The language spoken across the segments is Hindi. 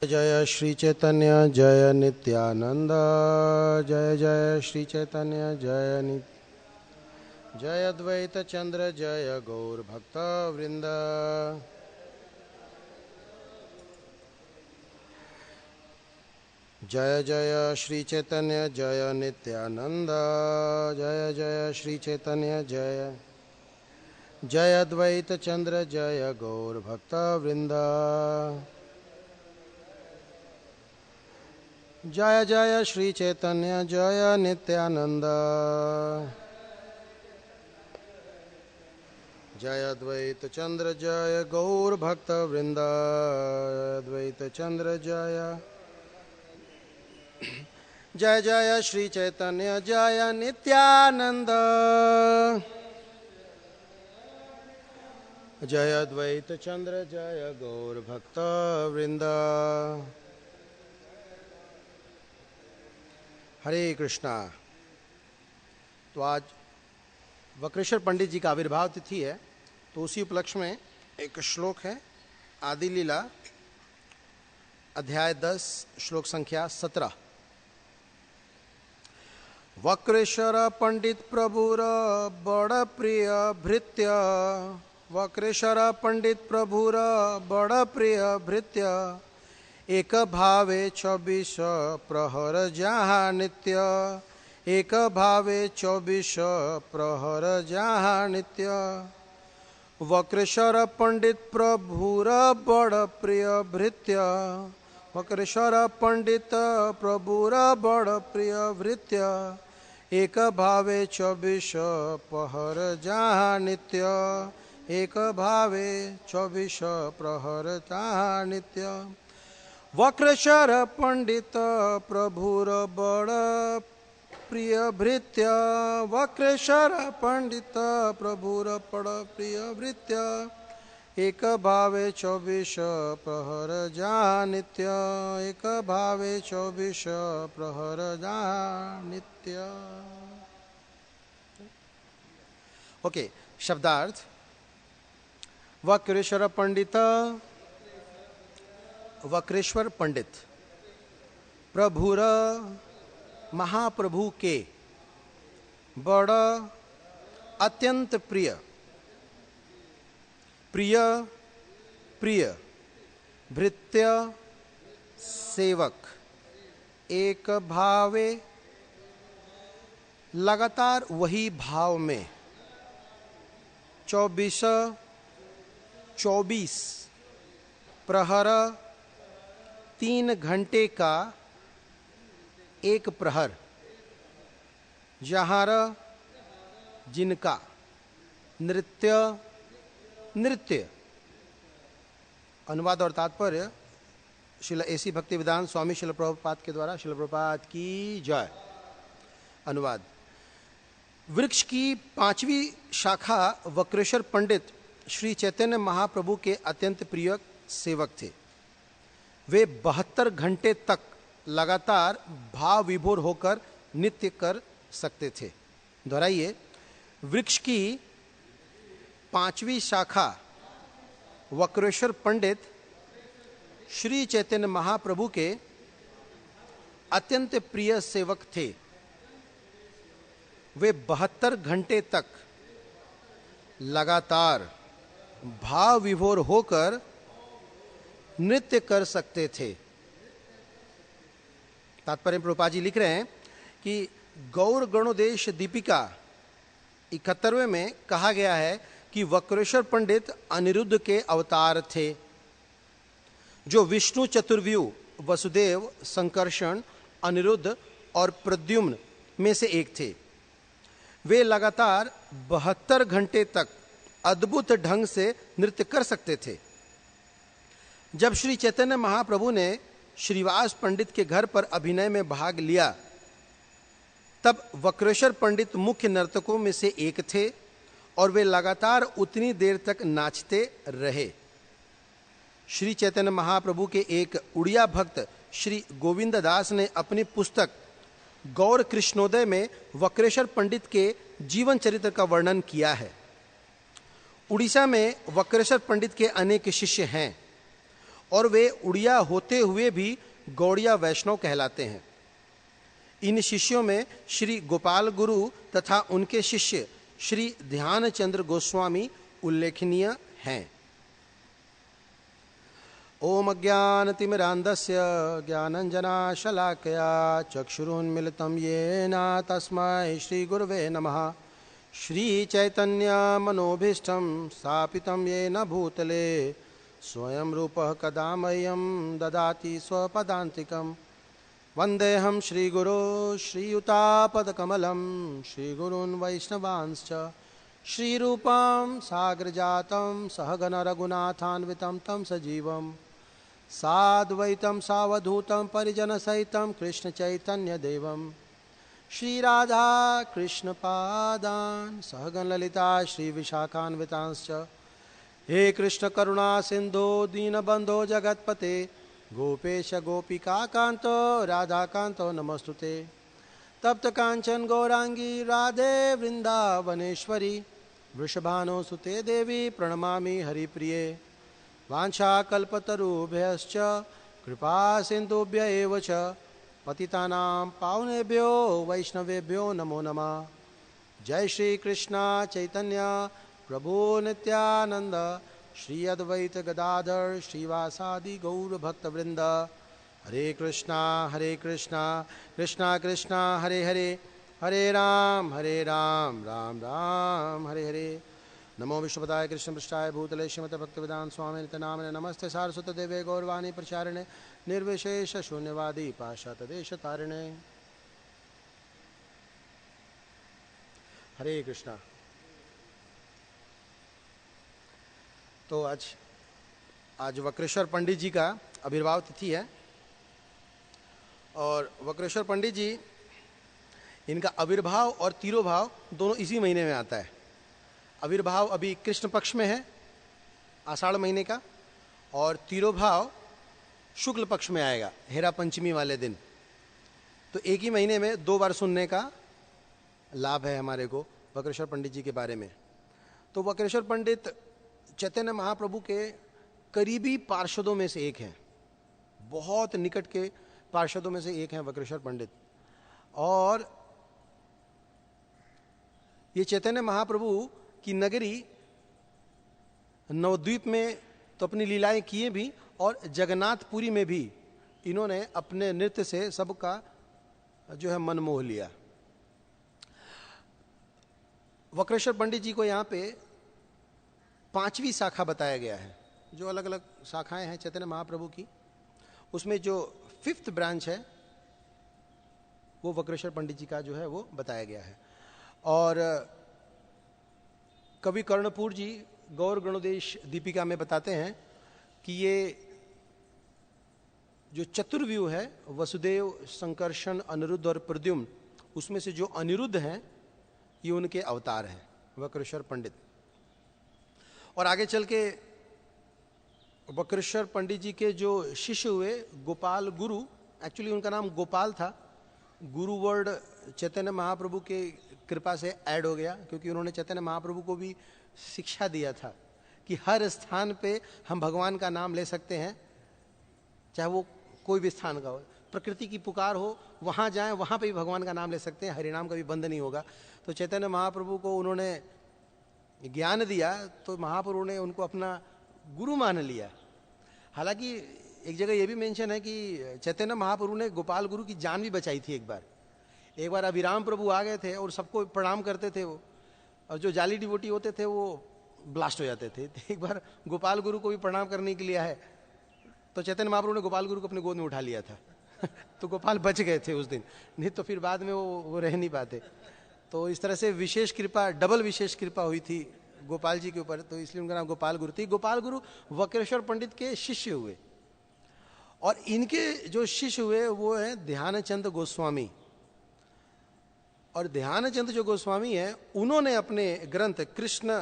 जय श्री चैतन्य जय नित्यानंद। जय जय श्री चैतन्य जय अद्वैत चंद्र जय गौर भक्त वृंद। जय जय श्री चैतन्य जय नित्यानंद। जय जय श्री चैतन्य जय अद्वैत चंद्र जय गौर भक्त वृंद। जय जय श्री चैतन्य जय नित्यानंद। जय अद्वैत चंद्र जय गौर भक्त वृंद। अद्वैत चंद्र जय जय श्री चैतन्य जय नित्यानंद। जय अद्वैत चंद्र जय गौर भक्त वृंद। हरे कृष्णा। तो आज वक्रेश्वर पंडित जी का आविर्भाव तिथि है, तो उसी उपलक्ष्य में एक श्लोक है, आदि लीला अध्याय 10 श्लोक संख्या 17। वक्रेश्वर पंडित प्रभुर बड़ प्रिय भृत्य। वक्रेश्वर पंडित प्रभुर बड़ प्रिय भृत्य। एक भावे 24 प्रहर जहाँ नित्य। एक भावे 24 प्रहर जहाँ नित्य। वक्रेश्वर पंडित प्रभुर बड़ प्रिय भृत्य। वक्रेश्वर पंडित प्रभुर बड़ प्रिय भृत्य। एक भावे 24 प्रहर जहाँ नित्य। एक भावे 24 प्रहर जहाँ नित्य। वक्रेश्वर पंडित प्रभुर बड़ प्रिय भृत्य। वक्रेश्वर पंडित प्रभुर बड़ प्रिय भृत्य। एक भावे 24 प्रहर जहाँ नित्य। एक भावे 24 प्रहर जहाँ नित्य। ओके, शब्दार्थ। वक्रेश्वर पंडित, वक्रेश्वर पंडित प्रभुर महाप्रभु के बड़ अत्यंत प्रिय प्रिय प्रिय भृत्य सेवक। एक भावे लगातार वही भाव में 24 प्रहर 3 घंटे का एक प्रहर। जहाँ जिनका नृत्य नृत्य। अनुवाद और तात्पर्य श्रील एसी भक्तिवेदांत स्वामी श्रील प्रभुपाद के द्वारा। श्रील प्रभुपाद की जय। अनुवाद। वृक्ष की 5वीं शाखा वक्रेश्वर पंडित श्री चैतन्य महाप्रभु के अत्यंत प्रिय सेवक थे। वे 72 घंटे तक लगातार भाव विभोर होकर नृत्य कर सकते थे। दोहराइए। वृक्ष की 5वीं शाखा वक्रेश्वर पंडित श्री चैतन्य महाप्रभु के अत्यंत प्रिय सेवक थे। वे 72 घंटे तक लगातार भाव विभोर होकर नृत्य कर सकते थे। तात्पर्य प्रभुपाद जी लिख रहे हैं कि गौर गणोदेश दीपिका 71वें में कहा गया है कि वक्रेश्वर पंडित अनिरुद्ध के अवतार थे, जो विष्णु चतुर्व्यूह वसुदेव, संकर्षण, अनिरुद्ध और प्रद्युम्न में से एक थे। वे लगातार 72 घंटे तक अद्भुत ढंग से नृत्य कर सकते थे। जब श्री चैतन्य महाप्रभु ने श्रीवास पंडित के घर पर अभिनय में भाग लिया, तब वक्रेश्वर पंडित मुख्य नर्तकों में से एक थे और वे लगातार उतनी देर तक नाचते रहे। श्री चैतन्य महाप्रभु के एक उड़िया भक्त श्री गोविंद दास ने अपनी पुस्तक गौर कृष्णोदय में वक्रेश्वर पंडित के जीवन चरित्र का वर्णन किया है। उड़ीसा में वक्रेश्वर पंडित के अनेक शिष्य हैं और वे उड़िया होते हुए भी गौड़िया वैष्णव कहलाते हैं। इन शिष्यों में श्री गोपाल गुरु तथा उनके शिष्य श्री ध्यानचंद्र गोस्वामी उल्लेखनीय हैं। ओम अज्ञानतिमिरान्धस्य ज्ञानञ्जनाशलाकया चक्षुरुन्मिलितं येन तस्मै श्रीगुरवे नमः। श्रीचैतन्यमनोभीष्टं स्थापितं येन भूतले स्वयं रूपः कदा मह्यं ददाति स्वपदान्तिकम्। वन्देऽहं श्रीगुरो श्रीयुतापदकमलं श्रीगुरून् वैष्णवांश्च श्रीरूपं साग्रजातं सहगण रघुनाथान्वितं तं सजीवं साद्वैतं सावधूतं परिजनसहितं कृष्णचैतन्यदेवं श्रीराधा कृष्णपादान् सहगण ललिता श्रीविशाखान्वितांश्च। हे कृष्ण करुणा सिन्धो दीनबन्धो जगत्पते गोपेश गोपिकाकान्तो राधाकान्तो नमस्तुते। तप्त कांचन गौरांगी राधे वृंदावनेश्वरी वृषभानुसुते देवी प्रणमामि हरिप्रिये। वाञ्छाकल्पतरुभ्यश्च कृपा सिन्धुभ्य एव च पतितानां पावनेभ्यो वैष्णवेभ्यो नमो नमः। जय श्री कृष्ण चैतन्य प्रभु नित्यानंद श्री अद्वैत गदाधर श्रीवासादि गौर भक्तवृंद। हरे कृष्णा कृष्णा कृष्णा हरे हरे, हरे राम राम राम हरे हरे। नमो विश्वपदाय कृष्ण पृष्ठाय भूतले श्रीमते भक्तिवेदांत स्वामी नित्यानामिने नमस्ते सारस्वत देवे गौरवाणी प्रचारिणे निर्विशेष शून्यवादी पाश्चात्य देश तारिणे। हरे कृष्णा। तो आज वक्रेश्वर पंडित जी का आविर्भाव तिथि है और वक्रेश्वर पंडित जी, इनका आविर्भाव और तिरोभाव दोनों इसी महीने में आता है। आविर्भाव अभी कृष्ण पक्ष में है आषाढ़ महीने का, और तिरोभाव शुक्ल पक्ष में आएगा हेरा पंचमी वाले दिन। तो एक ही महीने में 2 बार सुनने का लाभ है हमारे को वक्रेश्वर पंडित जी के बारे में। तो वक्रेश्वर पंडित चैतन्य महाप्रभु के करीबी पार्षदों में से एक हैं, बहुत निकट के पार्षदों में से एक हैं वक्रेश्वर पंडित। और ये चैतन्य महाप्रभु की नगरी नवद्वीप में तो अपनी लीलाएं किए भी, और जगन्नाथपुरी में भी इन्होंने अपने नृत्य से सबका जो है मन मोह लिया। वक्रेश्वर पंडित जी को यहाँ पे 5वीं शाखा बताया गया है। जो अलग अलग शाखाएं हैं चैतन्य महाप्रभु की, उसमें जो 5th ब्रांच है वो वक्रेश्वर पंडित जी का जो है वो बताया गया है। और कवि कर्णपुर जी गौर गणोदेश दीपिका में बताते हैं कि ये जो चतुर्व्यूह है वसुदेव संकर्षण अनिरुद्ध और प्रद्युम्न, उसमें से जो अनिरुद्ध हैं ये उनके अवतार हैं वक्रेश्वर पंडित। और आगे चल के वक्रेश्वर पंडित जी के जो शिष्य हुए गोपाल गुरु, एक्चुअली उनका नाम गोपाल था, गुरु वर्ड चैतन्य महाप्रभु के कृपा से ऐड हो गया, क्योंकि उन्होंने चैतन्य महाप्रभु को भी शिक्षा दिया था कि हर स्थान पे हम भगवान का नाम ले सकते हैं, चाहे वो कोई भी स्थान का हो। प्रकृति की पुकार हो, वहाँ जाएं, वहाँ पे भी भगवान का नाम ले सकते हैं, हरिनाम का भी बंद नहीं होगा। तो चैतन्य महाप्रभु को उन्होंने ज्ञान दिया तो महाप्रभु ने उनको अपना गुरु मान लिया। हालांकि एक जगह ये भी मेंशन है कि चैतन्य महाप्रभु ने गोपाल गुरु की जान भी बचाई थी। एक बार अभिराम प्रभु आ गए थे और सबको प्रणाम करते थे वो, और जो जाली डिवोटी होते थे वो ब्लास्ट हो जाते थे। एक बार गोपाल गुरु को भी प्रणाम करने के लिए आए तो चैतन्य महाप्रभु ने गोपाल गुरु को अपने गोद में उठा लिया था तो गोपाल बच गए थे उस दिन, नहीं तो फिर बाद में वो रह नहीं पाते। तो इस तरह से विशेष कृपा, डबल विशेष कृपा हुई थी गोपाल जी के ऊपर, तो इसलिए उनका नाम गोपाल गुरु थी। गोपाल गुरु वक्रेश्वर पंडित के शिष्य हुए, और इनके जो शिष्य हुए वो है ध्यानचंद गोस्वामी। और ध्यानचंद जो गोस्वामी है उन्होंने अपने ग्रंथ कृष्ण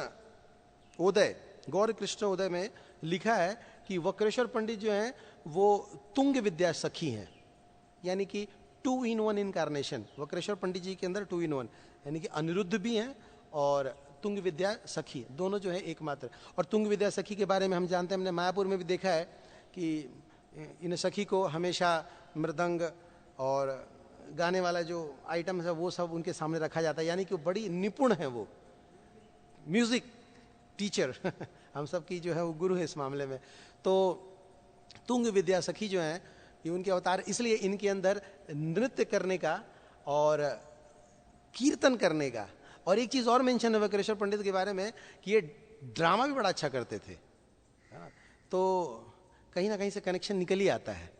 उदय, गौर कृष्ण उदय में लिखा है कि वक्रेश्वर पंडित जो हैं वो तुंग विद्या सखी हैं, यानी कि 2 in 1 इनकारनेशन। वक्रेश्वर पंडित जी के अंदर 2 in 1, यानी कि अनिरुद्ध भी हैं और तुंग विद्या सखी, दोनों जो है एकमात्र। और तुंग विद्या सखी के बारे में हम जानते हैं, हमने मायापुर में भी देखा है कि इन सखी को हमेशा मृदंग और गाने वाला जो आइटम है वो सब उनके सामने रखा जाता है, यानी कि वो बड़ी निपुण है, वो म्यूजिक टीचर हम सब की जो है वो गुरु है इस मामले में। तो तुंग विद्या सखी जो है ये उनके अवतार, इसलिए इनके अंदर नृत्य करने का और कीर्तन करने का। और एक चीज और मेंशन है वक्रेश्वर पंडित के बारे में कि ये ड्रामा भी बड़ा अच्छा करते थे, है ना? तो कहीं ना कहीं से कनेक्शन निकल ही आता है।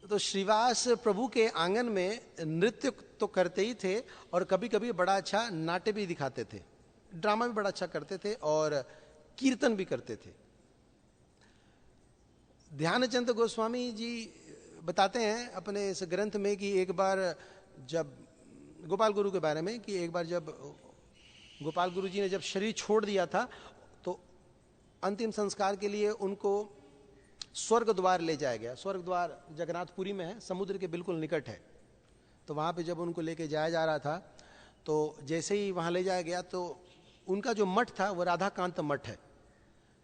तो श्रीवास प्रभु के आंगन में नृत्य तो करते ही थे और कभी कभी बड़ा अच्छा नाट्य भी दिखाते थे, ड्रामा भी बड़ा अच्छा करते थे और कीर्तन भी करते थे। ध्यानचंद गोस्वामी जी बताते हैं अपने इस ग्रंथ में कि एक बार जब गोपाल गुरु के बारे में, कि एक बार जब गोपाल गुरु जी ने जब शरीर छोड़ दिया था तो अंतिम संस्कार के लिए उनको स्वर्ग द्वार ले जाया गया। स्वर्ग द्वार जगन्नाथपुरी में है, समुद्र के बिल्कुल निकट है। तो वहां पे जब उनको लेके जाया जा रहा था तो जैसे ही वहां ले जाया गया तो उनका जो मठ था वो राधाकांत मठ है।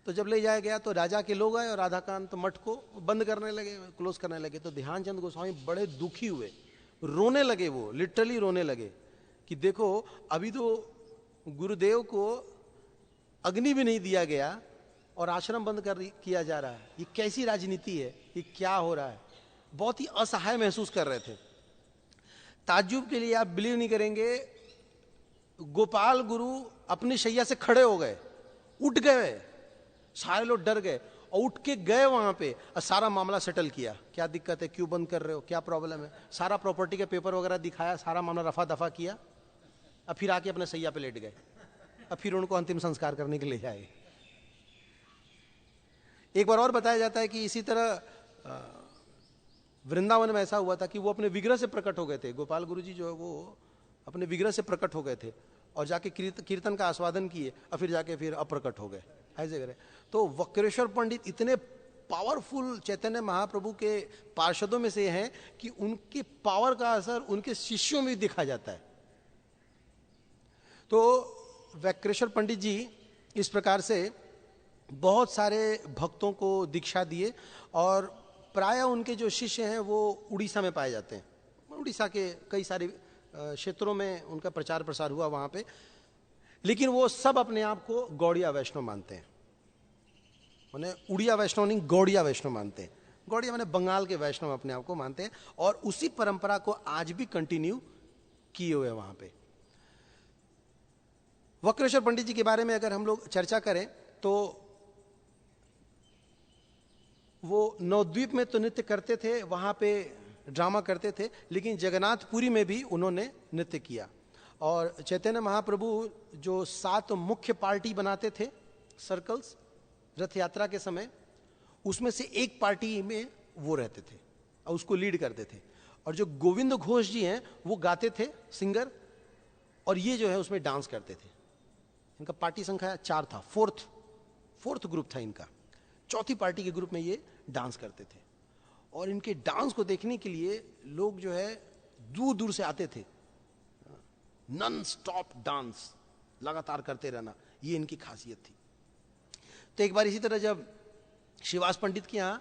तो जब ले जाया गया तो राजा के लोग आए और राधाकांत मठ को बंद करने लगे, क्लोज करने लगे। तो ध्यानचंद गोस्वामी बड़े दुखी हुए, रोने लगे, वो लिटरली रोने लगे कि देखो अभी तो गुरुदेव को अग्नि भी नहीं दिया गया और आश्रम बंद कर किया जा रहा है, ये कैसी राजनीति है, ये क्या हो रहा है। बहुत ही असहाय महसूस कर रहे थे। ताज्जुब के लिए आप बिलीव नहीं करेंगे, गोपाल गुरु अपनी शैया से खड़े हो गए, उठ गए, सारे लोग डर गए और उठ के गए वहां पे और सारा मामला सेटल किया। क्या दिक्कत है, क्यों बंद कर रहे हो, क्या प्रॉब्लम है, सारा प्रॉपर्टी के पेपर वगैरह दिखाया, सारा मामला रफा दफा किया और फिर आके अपने सैया पे लेट गए और फिर उनको अंतिम संस्कार करने के लिए आए। एक बार और बताया जाता है कि इसी तरह वृंदावन में ऐसा हुआ था कि वो अपने विग्रह से प्रकट हो गए थे। गोपाल गुरु जी जो है वो अपने विग्रह से प्रकट हो गए थे और जाके कीर्तन का आस्वादन किए और फिर जाके फिर अप्रकट हो गए, ऐसे करे। तो वक्रेश्वर पंडित इतने पावरफुल चैतन्य महाप्रभु के पार्षदों में से हैं कि उनके पावर का असर उनके शिष्यों में भी देखा जाता है। तो वक्रेश्वर पंडित जी इस प्रकार से बहुत सारे भक्तों को दीक्षा दिए और प्राय उनके जो शिष्य हैं वो उड़ीसा में पाए जाते हैं। उड़ीसा के कई सारे क्षेत्रों में उनका प्रचार प्रसार हुआ वहां पे, लेकिन वो सब अपने आप को गौड़िया वैष्णव मानते हैं। माने उड़िया वैष्णव नहीं, गौड़िया वैष्णव मानते हैं। गौड़िया माने बंगाल के वैष्णव अपने आप को मानते हैं और उसी परंपरा को आज भी कंटिन्यू किए हुए वहां पे। वक्रेश्वर पंडित जी के बारे में अगर हम लोग चर्चा करें तो वो नवद्वीप में तो नृत्य करते थे, वहां पे ड्रामा करते थे, लेकिन जगन्नाथपुरी में भी उन्होंने नृत्य किया। और चैतन्य महाप्रभु जो 7 मुख्य पार्टी बनाते थे, सर्कल्स, रथ यात्रा के समय, उसमें से एक पार्टी में वो रहते थे और उसको लीड करते थे। और जो गोविंद घोष जी हैं वो गाते थे, सिंगर, और ये जो है उसमें डांस करते थे। इनका पार्टी संख्या 4 था, फोर्थ ग्रुप था इनका। चौथी पार्टी के ग्रुप में ये डांस करते थे और इनके डांस को देखने के लिए लोग जो है दूर दूर से आते थे। नॉन स्टॉप डांस, लगातार करते रहना, ये इनकी खासियत थी। तो एक बार इसी तरह जब श्रीवास पंडित के यहां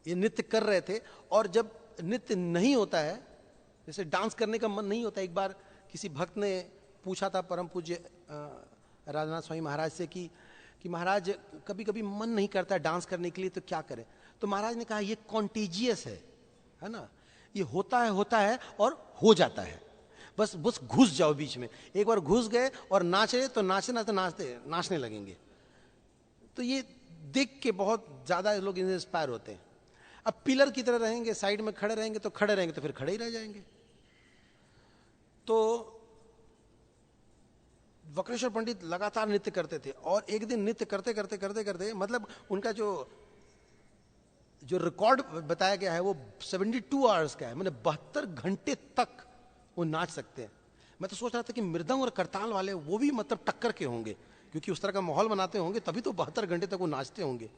ये नृत्य कर रहे थे और जब नृत्य नहीं होता है, जैसे डांस करने का मन नहीं होता, एक बार किसी भक्त ने पूछा था परम पूज्य राजनाथ स्वामी महाराज से कि महाराज कभी कभी मन नहीं करता डांस करने के लिए, तो क्या करें। तो महाराज ने कहा ये कॉन्टेजियस है ना, ये होता है और हो जाता है, बस घुस जाओ बीच में। एक बार घुस गए और नाचे तो नाचने लगेंगे। तो ये देख के बहुत ज्यादा लोग इंस्पायर होते हैं। अब पिलर की तरह रहेंगे, साइड में खड़े रहेंगे तो फिर खड़े ही रह जाएंगे। तो वक्रेश्वर पंडित लगातार नृत्य करते थे और एक दिन नृत्य करते करते मतलब उनका जो रिकॉर्ड बताया गया है वो 72 आवर्स का है, मतलब 72 घंटे तक वो नाच सकते हैं। मैं तो सोच रहा था कि मृदंग और करताल वाले वो भी मतलब टक्कर के होंगे, क्योंकि उस तरह का माहौल बनाते होंगे तभी तो 72 घंटे तक वो नाचते होंगे।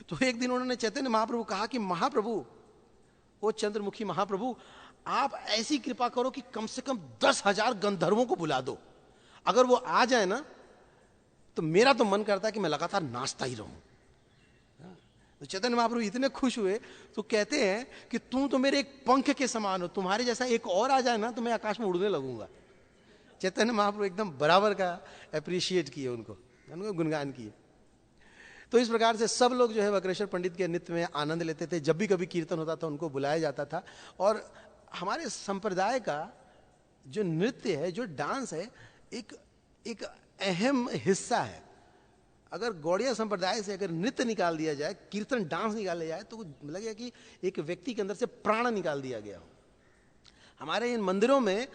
तो एक दिन उन्होंने चैतन्य महाप्रभु कहा कि महाप्रभु, वो चंद्रमुखी महाप्रभु, आप ऐसी कृपा करो कि कम से कम 10,000 गंधर्वों को बुला दो। अगर वो आ जाए ना तो मेरा तो मन करता है कि मैं लगातार नाचता ही रहूं। तो चैतन्य महाप्रभु इतने खुश हुए तो कहते हैं कि तुम तो मेरे एक पंख के समान हो, तुम्हारे जैसा एक और आ जाए ना तो मैं आकाश में उड़ने लगूंगा। चैतन्य महाप्रभु एकदम बराबर का अप्रिशिएट किए उनको गुणगान किए। तो इस प्रकार से सब लोग जो है वक्रेश्वर पंडित के नृत्य में आनंद लेते थे। जब भी कभी कीर्तन होता था उनको बुलाया जाता था। और हमारे संप्रदाय का जो नृत्य है, जो डांस है, एक अहम हिस्सा है। अगर गौड़िया संप्रदाय से अगर नृत्य निकाल दिया जाए, कीर्तन डांस निकाल लिया जाए, तो लगेगा कि एक व्यक्ति के अंदर से प्राण निकाल दिया गया हो। हमारे इन मंदिरों में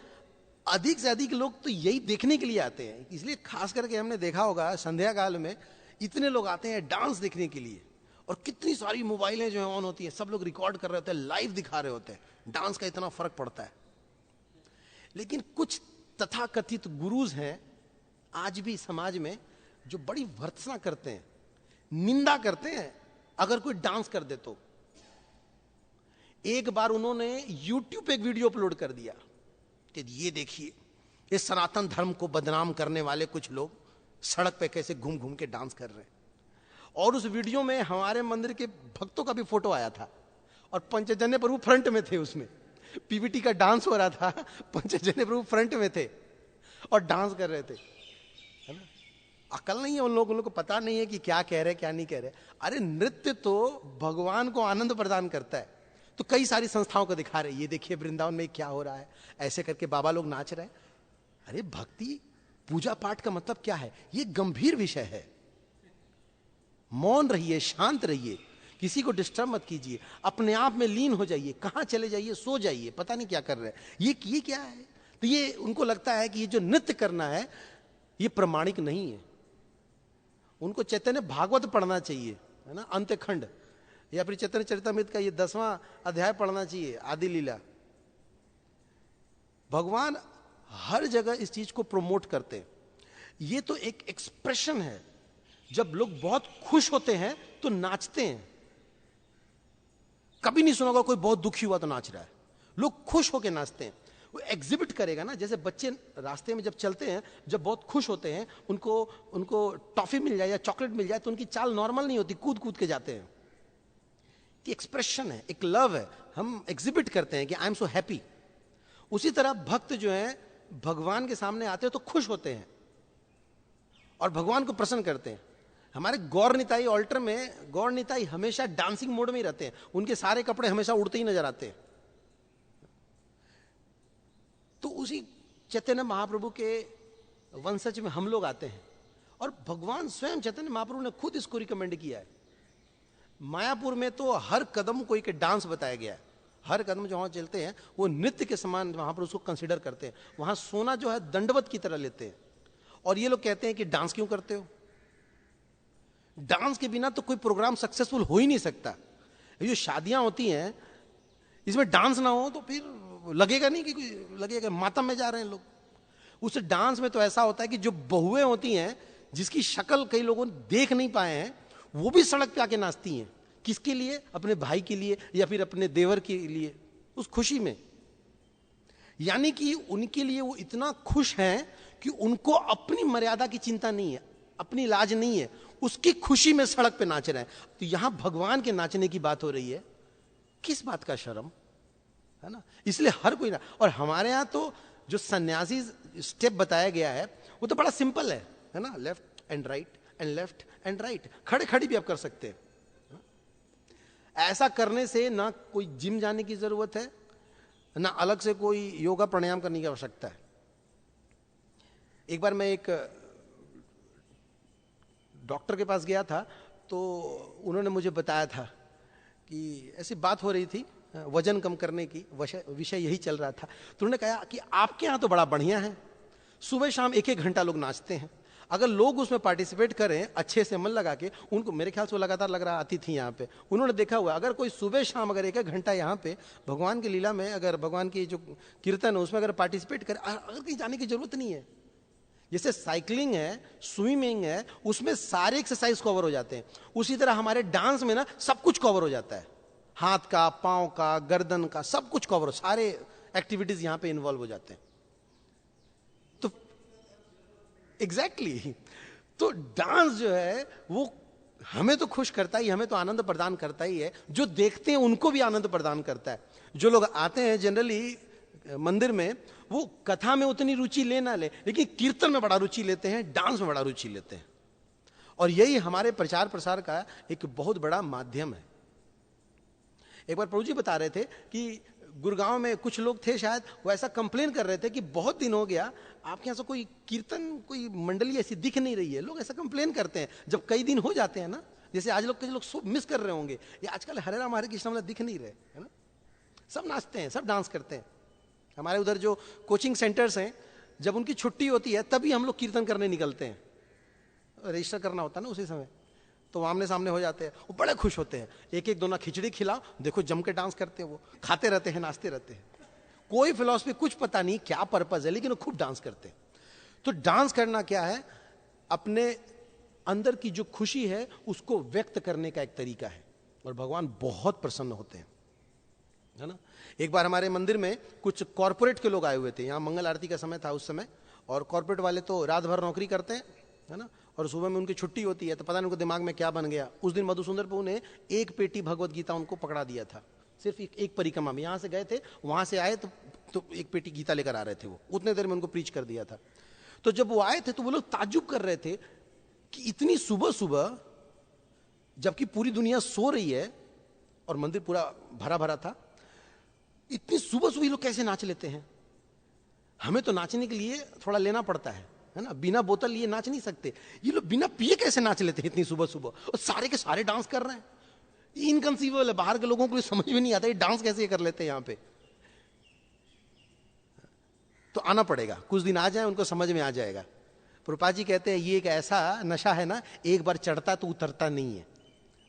अधिक से अधिक लोग तो यही देखने के लिए आते हैं। इसलिए खास करके हमने देखा होगा संध्या काल में इतने लोग आते हैं डांस देखने के लिए। और कितनी सारी मोबाइलें जो है ऑन होती हैं, सब लोग रिकॉर्ड कर रहे होते हैं, लाइव दिखा रहे होते हैं। डांस का इतना फर्क पड़ता है। लेकिन कुछ तथाकथित गुरुज हैं आज भी समाज में जो बड़ी भर्त्सना करते हैं, निंदा करते हैं अगर कोई डांस कर दे तो। एक बार उन्होंने YouTube पे एक वीडियो अपलोड कर दिया कि ये देखिए, ये सनातन धर्म को बदनाम करने वाले कुछ लोग सड़क पे कैसे घूम घूम के डांस कर रहे हैं। और उस वीडियो में हमारे मंदिर के भक्तों का भी फोटो आया था और पंचजन्य प्रभु फ्रंट में थे। उसमें पीवीटी का डांस हो रहा था, पंचजन्य प्रभु फ्रंट में थे और डांस कर रहे थे, है ना। अकल नहीं है उन लोगों को पता नहीं है कि क्या कह रहे क्या नहीं कह रहे। अरे नृत्य तो भगवान को आनंद प्रदान करता है। तो कई सारी संस्थाओं को दिखा रहे, ये देखिए वृंदावन में क्या हो रहा है, ऐसे करके बाबा लोग नाच रहे हैं। अरे भक्ति पूजा पाठ का मतलब क्या है? ये गंभीर विषय है। मौन रहिए, शांत रहिए, किसी को डिस्टर्ब मत कीजिए, अपने आप में लीन हो जाइए। कहां चले जाइए, सो जाइए, पता नहीं क्या कर रहे हैं। ये क्या है? तो ये उनको लगता है कि ये जो नृत्य करना है ये प्रमाणिक नहीं है। उनको चैतन्य भागवत पढ़ना चाहिए, है ना, अंत्यखंड, या फिर चैतन्य चरितमृत का ये 10वां अध्याय पढ़ना चाहिए, आदि लीला। भगवान हर जगह इस चीज को प्रमोट करते हैं। ये तो एक एक्सप्रेशन है। जब लोग बहुत खुश होते हैं तो नाचते हैं। कभी नहीं सुना होगा कोई बहुत दुखी हुआ तो नाच रहा है। लोग खुश होकर नाचते हैं। वो एग्जिबिट करेगा ना, जैसे बच्चे रास्ते में जब चलते हैं, जब बहुत खुश होते हैं, उनको टॉफी मिल जाए या चॉकलेट मिल जाए तो उनकी चाल नॉर्मल नहीं होती, कूद कूद के जाते हैं। एक्सप्रेशन है, एक लव है, हम एग्जिबिट करते हैं कि आई एम सो हैप्पी। उसी तरह भक्त जो है भगवान के सामने आते हैं तो खुश होते हैं और भगवान को प्रसन्न करते हैं। हमारे गौर निताई ऑल्टर में गौर निताई हमेशा डांसिंग मोड में ही रहते हैं। उनके सारे कपड़े हमेशा उड़ते ही नजर आते हैं। तो उसी चैतन्य महाप्रभु के वंशज में हम लोग आते हैं और भगवान स्वयं चैतन्य महाप्रभु ने खुद इसको रिकमेंड किया है। मायापुर में तो हर कदम को एक डांस बताया गया है। हर कदम जो वहां चलते हैं वो नृत्य के समान वहां पर उसको कंसीडर करते हैं। वहां सोना जो है दंडवत की तरह लेते हैं। और ये लोग कहते हैं कि डांस क्यों करते हो? डांस के बिना तो कोई प्रोग्राम सक्सेसफुल हो ही नहीं सकता। ये जो शादियां होती हैं इसमें डांस ना हो तो फिर लगेगा नहीं कि लगेगा मातम में जा रहे हैं लोग। उस डांस में तो ऐसा होता है कि जो बहुएं होती हैं जिसकी शक्ल कई लोगों देख नहीं पाए हैं, वो भी सड़क पे आके नाचती हैं। किसके लिए? अपने भाई के लिए या फिर अपने देवर के लिए, उस खुशी में। यानी कि उनके लिए वो इतना खुश हैं कि उनको अपनी मर्यादा की चिंता नहीं है, अपनी लाज नहीं है, उसकी खुशी में सड़क पे नाच रहे हैं। तो यहां भगवान के नाचने की बात हो रही है, किस बात का शर्म, है ना। इसलिए हर कोई ना। और हमारे यहां तो जो सन्यासी स्टेप बताया गया है वो तो बड़ा सिंपल है ना। Left and right and left and right, खड़े खड़ी भी आप कर सकते हैं। ऐसा करने से ना कोई जिम जाने की जरूरत है, ना अलग से कोई योगा प्राणायाम करने की आवश्यकता है। एक बार मैं एक डॉक्टर के पास गया था तो उन्होंने मुझे बताया था कि ऐसी बात हो रही थी वजन कम करने की, विषय यही चल रहा था। तो उन्होंने कहा कि आपके यहां तो बड़ा बढ़िया है, सुबह शाम 1-1 घंटा लोग नाचते हैं। अगर लोग उसमें पार्टिसिपेट करें अच्छे से मन लगा के, उनको मेरे ख्याल से वो लगातार लग रहा आती थी यहाँ पे, उन्होंने देखा हुआ अगर कोई सुबह शाम अगर 1-1 घंटा यहाँ पे भगवान की लीला में, अगर भगवान की जो कीर्तन है उसमें अगर पार्टिसिपेट करे, अगर कहीं जाने की जरूरत नहीं है। जैसे साइकिलिंग है, स्विमिंग है, उसमें सारे एक्सरसाइज कवर हो जाते हैं, उसी तरह हमारे डांस में ना सब कुछ कवर हो जाता है। हाथ का, पांव का, गर्दन का, सब कुछ कवर, सारे एक्टिविटीज यहां पे इन्वॉल्व हो जाते हैं। तो एग्जैक्टली तो डांस जो है वो हमें तो खुश करता ही, हमें तो आनंद प्रदान करता ही है, जो देखते हैं उनको भी आनंद प्रदान करता है। जो लोग आते हैं जनरली मंदिर में, वो कथा में उतनी रुचि ले ना ले, लेकिन कीर्तन में बड़ा रुचि लेते हैं, डांस में बड़ा रुचि लेते हैं। और यही हमारे प्रचार प्रसार का एक बहुत बड़ा माध्यम है। एक बार प्रभु जी बता रहे थे कि गुड़गांव में कुछ लोग थे शायद, वो ऐसा कंप्लेन कर रहे थे कि बहुत दिन हो गया आपके यहाँ से कोई कीर्तन, कोई मंडली ऐसी दिख नहीं रही है। लोग ऐसा कंप्लेन करते हैं जब कई दिन हो जाते हैं ना, जैसे आज लोग, कई लोग सब मिस कर रहे होंगे, ये आजकल हरे राम हरे कृष्ण दिख नहीं रहे, है ना। सब नाचते हैं, सब डांस करते हैं। हमारे उधर जो कोचिंग सेंटर्स हैं, जब उनकी छुट्टी होती है तभी हम लोग कीर्तन करने निकलते हैं। रजिस्टर करना होता है ना उसी समय, तो आमने सामने हो जाते हैं, वो बड़े खुश होते हैं। एक एक दोना खिचड़ी खिलाओ, देखो जम के डांस करते हैं, वो खाते रहते हैं, नाचते रहते हैं। कोई फिलॉसफी, कुछ पता नहीं क्या पर्पज है, लेकिन वो खूब डांस करते हैं। तो डांस करना क्या है? अपने अंदर की जो खुशी है उसको व्यक्त करने का एक तरीका है, और भगवान बहुत प्रसन्न होते हैं, है ना। एक बार हमारे मंदिर में कुछ कॉर्पोरेट के लोग आए हुए थे, यहाँ मंगल आरती का समय था उस समय, और कॉर्पोरेट वाले तो रात भर नौकरी करते हैं, है ना, और सुबह में उनकी छुट्टी होती है। तो पता नहीं उनको दिमाग में क्या बन गया, उस दिन मधुसुंदर प्रभु ने एक पेटी भगवत गीता उनको पकड़ा दिया था। सिर्फ एक परिक्रमा में यहाँ से गए थे, वहां से आए तो एक पेटी गीता लेकर आ रहे थे, वो उतने देर में उनको प्रीच कर दिया था। तो जब वो आए थे तो वो लोग ताज्जुब कर रहे थे कि इतनी सुबह सुबह, जबकि पूरी दुनिया सो रही है और मंदिर पूरा भरा भरा था, इतनी सुबह सुबह ये लोग कैसे नाच लेते हैं। हमें तो नाचने के लिए थोड़ा लेना पड़ता है ना, बिना बोतल लिए नाच नहीं सकते। ये लोग बिना पिए कैसे नाच लेते हैं इतनी सुबह सुबह, और सारे के सारे डांस कर रहे हैं। इनकंसीवेबल है, बाहर के लोगों को समझ में नहीं आता ये डांस कैसे कर लेते हैं यहाँ पे। तो आना पड़ेगा, कुछ दिन आ जाए, उनको समझ में आ जाएगा। प्रभुपाद जी कहते हैं ये एक ऐसा नशा है ना, एक बार चढ़ता तो उतरता नहीं है,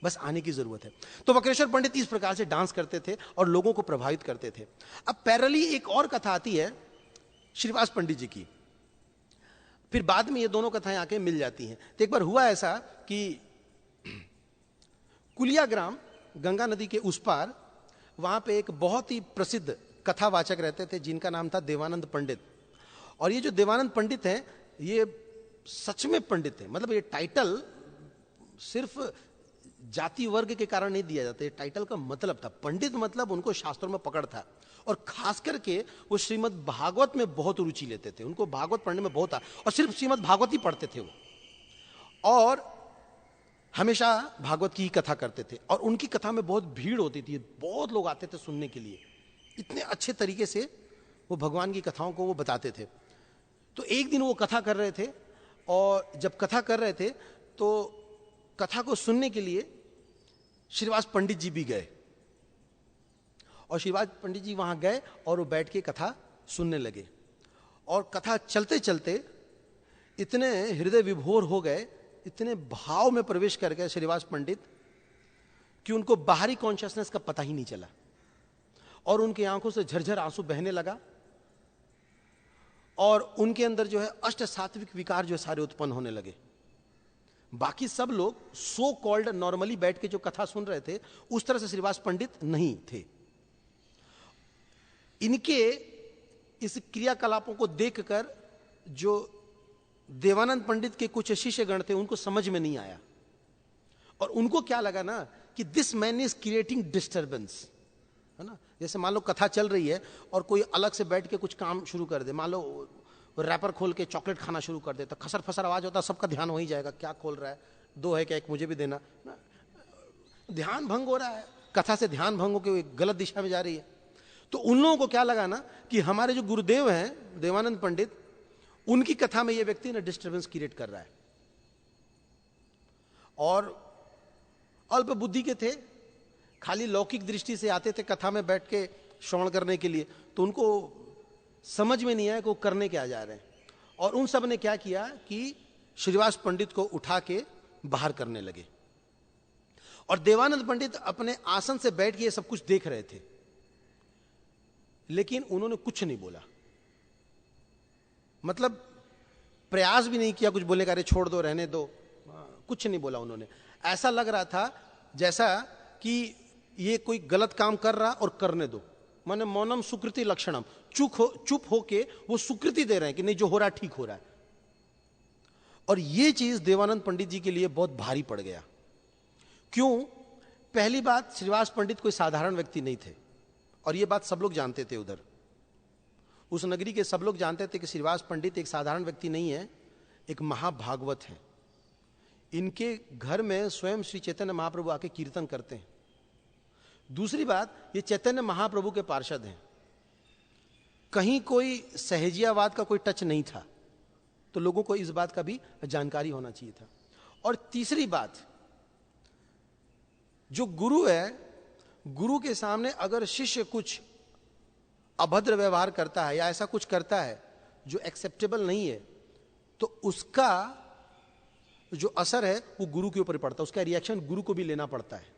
बस आने की जरूरत है। तो वक्रेश्वर पंडित इस प्रकार से डांस करते थे और लोगों को प्रभावित करते थे। अब पैरेलली एक और कथा आती है श्रीवास पंडित जी की, फिर बाद में ये दोनों कथाएं आके मिल जाती हैं। तो एक बार हुआ ऐसा कि कुलिया ग्राम, गंगा नदी के उस पार, वहां पे एक बहुत ही प्रसिद्ध कथावाचक रहते थे जिनका नाम था देवानंद पंडित। और ये जो देवानंद पंडित हैं, ये सच में पंडित है। मतलब ये टाइटल सिर्फ जाति वर्ग के कारण नहीं दिया जाता, ये टाइटल का मतलब था पंडित, मतलब उनको शास्त्रों में पकड़ था। और खास करके वो श्रीमद् भागवत में बहुत रुचि लेते थे, उनको भागवत पढ़ने में बहुत था, और सिर्फ श्रीमद् भागवत ही पढ़ते थे वो, और हमेशा भागवत की ही कथा करते थे। और उनकी कथा में बहुत भीड़ होती थी, बहुत लोग आते थे सुनने के लिए, इतने अच्छे तरीके से वो भगवान की कथाओं को वो बताते थे। तो एक दिन वो कथा कर रहे थे, और जब कथा कर रहे थे तो कथा को सुनने के लिए श्रीवास पंडित जी भी गए, और श्रीवास पंडित जी वहां गए और वो बैठ के कथा सुनने लगे। और कथा चलते चलते इतने हृदय विभोर हो गए, इतने भाव में प्रवेश कर गए श्रीवास पंडित, कि उनको बाहरी कॉन्शियसनेस का पता ही नहीं चला, और उनकी आंखों से झरझर आंसू बहने लगा, और उनके अंदर जो है अष्ट सात्विक विकार जो सारे उत्पन्न होने लगे। बाकी सब लोग सो कॉल्ड नॉर्मली बैठ के जो कथा सुन रहे थे, उस तरह से श्रीवास पंडित नहीं थे। इनके इस क्रियाकलापों को देखकर जो देवानंद पंडित के कुछ शिष्यगण थे, उनको समझ में नहीं आया, और उनको क्या लगा ना कि this man is creating disturbance, है ना। जैसे मान लो कथा चल रही है और कोई अलग से बैठ के कुछ काम शुरू कर दे, मान लो रैपर खोल के चॉकलेट खाना शुरू कर दे, तो खसर फसर आवाज होता, सबका ध्यान वहीं जाएगा, क्या खोल रहा है, दो है क्या, एक मुझे भी देना ना। ध्यान भंग हो रहा है, कथा से ध्यान भंग होकर गलत दिशा में जा रही है। तो उन लोगों को क्या लगा ना कि हमारे जो गुरुदेव हैं देवानंद पंडित, उनकी कथा में ये व्यक्ति ना डिस्टर्बेंस क्रिएट कर रहा है, और अल्प बुद्धि के थे, खाली लौकिक दृष्टि से आते थे कथा में बैठ के श्रवण करने के लिए, तो उनको समझ में नहीं आया कि वो करने क्या जा रहे हैं। और उन सब ने क्या किया कि श्रीवास पंडित को उठा के बाहर करने लगे, और देवानंद पंडित अपने आसन से बैठ के ये सब कुछ देख रहे थे, लेकिन उन्होंने कुछ नहीं बोला, मतलब प्रयास भी नहीं किया कुछ बोलने का, अरे छोड़ दो, रहने दो, कुछ नहीं बोला उन्होंने। ऐसा लग रहा था जैसा कि ये कोई गलत काम कर रहा और करने दो, माने मौनम सुकृति लक्षणम, चुप होके वो सुकृति दे रहे हैं कि नहीं जो हो रहा है ठीक हो रहा है। और ये चीज देवानंद पंडित जी के लिए बहुत भारी पड़ गया, क्यों? पहली बात, श्रीवास पंडित कोई साधारण व्यक्ति नहीं थे, और यह बात सब लोग जानते थे। उधर उस नगरी के सब लोग जानते थे कि श्रीवास पंडित एक साधारण व्यक्ति नहीं है, एक महाभागवत है। इनके घर में स्वयं श्री चैतन्य महाप्रभु आके कीर्तन करते हैं। दूसरी बात, ये चैतन्य महाप्रभु के पार्षद हैं। कहीं कोई सहजियावाद का कोई टच नहीं था, तो लोगों को इस बात का भी जानकारी होना चाहिए था। और तीसरी बात, जो गुरु है, गुरु के सामने अगर शिष्य कुछ अभद्र व्यवहार करता है या ऐसा कुछ करता है जो एक्सेप्टेबल नहीं है, तो उसका जो असर है वो गुरु के ऊपर पड़ता है, उसका रिएक्शन गुरु को भी लेना पड़ता है।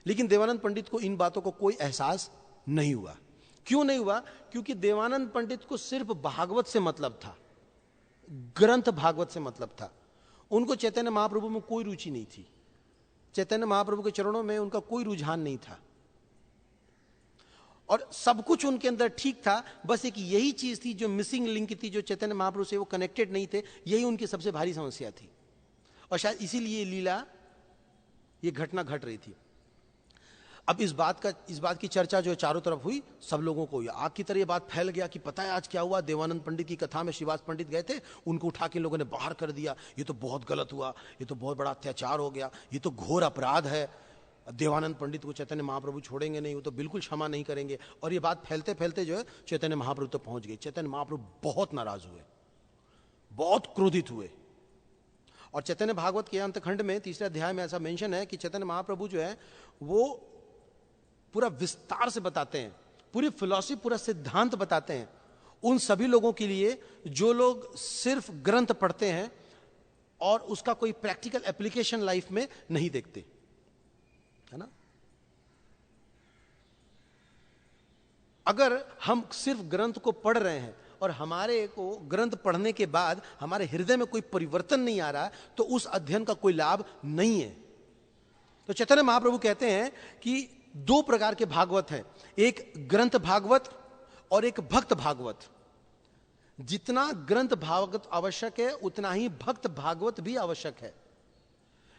लेकिन देवानंद पंडित को इन बातों को कोई एहसास नहीं हुआ। क्यों नहीं हुआ? क्योंकि देवानंद पंडित को सिर्फ भागवत से मतलब था, ग्रंथ भागवत से मतलब था। उनको चैतन्य महाप्रभु में कोई रुचि नहीं थी, चैतन्य महाप्रभु के चरणों में उनका कोई रुझान नहीं था, और सब कुछ उनके अंदर ठीक था। बस एक यही चीज थी जो मिसिंग लिंक थी, जो चैतन्य महाप्रभु से वो कनेक्टेड नहीं थे। यही उनकी सबसे भारी समस्या थी, और शायद इसीलिए लीला, ये घटना घट रही थी। अब इस बात की चर्चा जो चारों तरफ हुई, सब लोगों को आग की तरह ये बात फैल गया कि पता है आज क्या हुआ। देवानंद पंडित की कथा में श्रीवास पंडित गए थे, उनको उठा के लोगों ने बाहर कर दिया। ये तो बहुत गलत हुआ, ये तो बहुत बड़ा अत्याचार हो गया, ये तो घोर अपराध है। देवानंद पंडित को चैतन्य महाप्रभु छोड़ेंगे नहीं, वो तो बिल्कुल क्षमा नहीं करेंगे। और ये बात फैलते फैलते जो है चैतन्य महाप्रभु तक पहुंच गई। चैतन्य महाप्रभु बहुत नाराज हुए, बहुत क्रोधित हुए। और चैतन्य भागवत के अंतखंड में 3 अध्याय में ऐसा मेंशन है कि चैतन्य महाप्रभु जो है वो पूरा विस्तार से बताते हैं, पूरी फिलॉसफी, पूरा सिद्धांत बताते हैं उन सभी लोगों के लिए जो लोग सिर्फ ग्रंथ पढ़ते हैं और उसका कोई प्रैक्टिकल एप्लीकेशन लाइफ में नहीं देखते, है ना। अगर हम सिर्फ ग्रंथ को पढ़ रहे हैं और हमारे को ग्रंथ पढ़ने के बाद हमारे हृदय में कोई परिवर्तन नहीं आ रहा, तो उस अध्ययन का कोई लाभ नहीं है। तो चैतन्य महाप्रभु कहते हैं कि 2 प्रकार के भागवत हैं, एक ग्रंथ भागवत और एक भक्त भागवत। जितना ग्रंथ भागवत आवश्यक है, उतना ही भक्त भागवत भी आवश्यक है।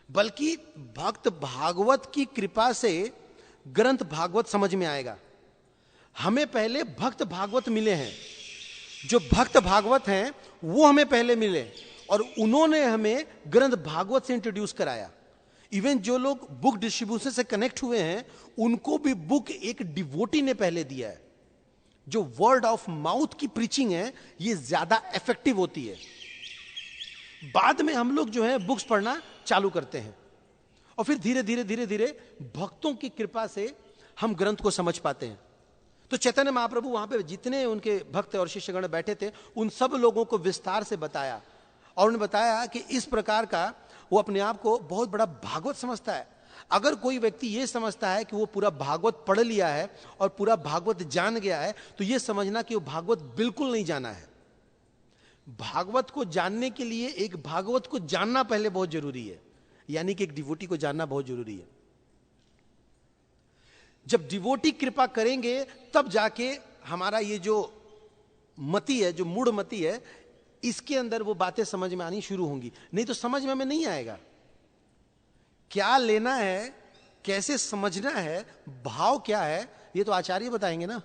बल्कि भक्त भागवत की कृपा से ग्रंथ भागवत समझ में आएगा। हमें पहले भक्त भागवत मिले हैं, जो भक्त भागवत हैं वो हमें पहले मिले, और उन्होंने हमें ग्रंथ भागवत से इंट्रोड्यूस कराया। इवन जो लोग बुक डिस्ट्रीब्यूशन से कनेक्ट हुए हैं, उनको भी बुक एक डिवोटी ने पहले दिया है। जो वर्ड ऑफ माउथ की प्रीचिंग है, ये ज्यादा इफेक्टिव होती है। बाद में हम लोग जो है बुक्स पढ़ना चालू करते हैं, और फिर धीरे धीरे धीरे धीरे भक्तों की कृपा से हम ग्रंथ को समझ पाते हैं। तो चैतन्य महाप्रभु वहां पे जितने उनके भक्त और शिष्यगण बैठे थे, उन सब लोगों को विस्तार से बताया, और उन्होंने बताया कि इस प्रकार का वो अपने आप को बहुत बड़ा भागवत समझता है। अगर कोई व्यक्ति ये समझता है कि वो पूरा भागवत पढ़ लिया है और पूरा भागवत जान गया है, तो ये समझना कि वो भागवत बिल्कुल नहीं जाना है। भागवत को जानने के लिए एक भागवत को जानना पहले बहुत जरूरी है, यानी कि एक डिवोटी को जानना बहुत जरूरी है। जब डिवोटी कृपा करेंगे, तब जाके हमारा ये जो मति है, जो मूढ़ मति है, इसके अंदर वो बातें समझ में आनी शुरू होंगी। नहीं तो समझ में हमें नहीं आएगा। क्या लेना है, कैसे समझना है, भाव क्या है, ये तो आचार्य बताएंगे ना।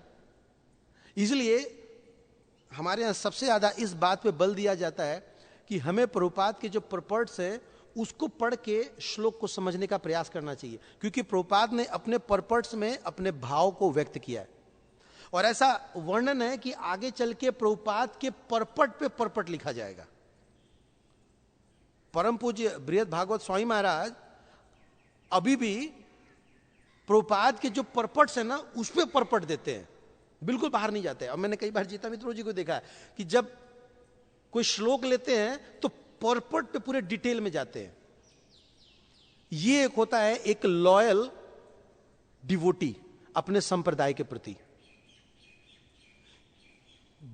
इसलिए हमारे यहां सबसे ज्यादा इस बात पे बल दिया जाता है कि हमें प्रभुपाद के जो पर्पर्ट्स है उसको पढ़ के श्लोक को समझने का प्रयास करना चाहिए, क्योंकि प्रभुपाद ने अपने पर्पर्ट्स में अपने भाव को व्यक्त किया है। और ऐसा वर्णन है कि आगे चल के प्रभुपाद के पर्पट पे पर्पट लिखा जाएगा। परम पूज्य बृहद भागवत स्वामी महाराज अभी भी प्रभुपाद के जो पर्पट्स है ना, उस पे पर्पट देते हैं, बिल्कुल बाहर नहीं जाते। और मैंने कई बार जीता मित्रों जी को देखा है कि जब कोई श्लोक लेते हैं तो पर्पट पे पूरे डिटेल में जाते हैं। ये एक होता है एक लॉयल डिवोटी अपने संप्रदाय के प्रति।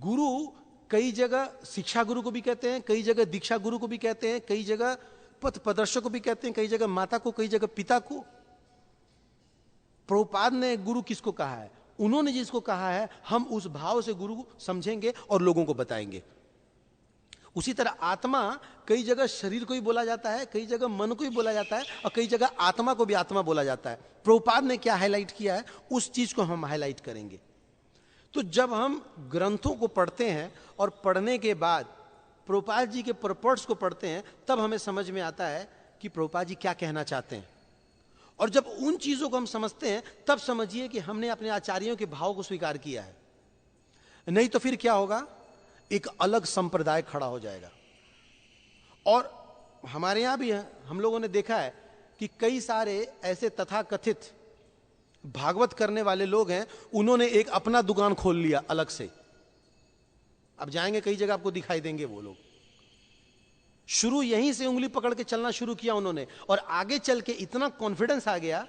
गुरु कई जगह शिक्षा गुरु को भी कहते हैं, कई जगह दीक्षा गुरु को भी कहते हैं, कई जगह पथ प्रदर्शक को भी कहते हैं, कई जगह माता को, कई जगह पिता को। प्रभुपाद ने गुरु किसको कहा है? उन्होंने जिसको कहा है, हम उस भाव से गुरु समझेंगे और लोगों को बताएंगे। उसी तरह आत्मा कई जगह शरीर को ही बोला जाता है, कई जगह मन को ही बोला जाता है, और कई जगह आत्मा को भी आत्मा बोला जाता है। प्रभुपाद ने क्या हाईलाइट किया है, उस चीज को हम हाईलाइट करेंगे। तो जब हम ग्रंथों को पढ़ते हैं और पढ़ने के बाद प्रभुपाद जी के परपर्ट्स को पढ़ते हैं, तब हमें समझ में आता है कि प्रभुपाद जी क्या कहना चाहते हैं। और जब उन चीजों को हम समझते हैं, तब समझिए कि हमने अपने आचार्यों के भाव को स्वीकार किया है। नहीं तो फिर क्या होगा, एक अलग संप्रदाय खड़ा हो जाएगा। और हमारे यहां भी है, हम लोगों ने देखा है कि कई सारे ऐसे तथाकथित भागवत करने वाले लोग हैं, उन्होंने एक अपना दुकान खोल लिया अलग से। अब जाएंगे कई जगह आपको दिखाई देंगे वो लोग। शुरू यहीं से उंगली पकड़ के चलना शुरू किया उन्होंने, और आगे चल के इतना कॉन्फिडेंस आ गया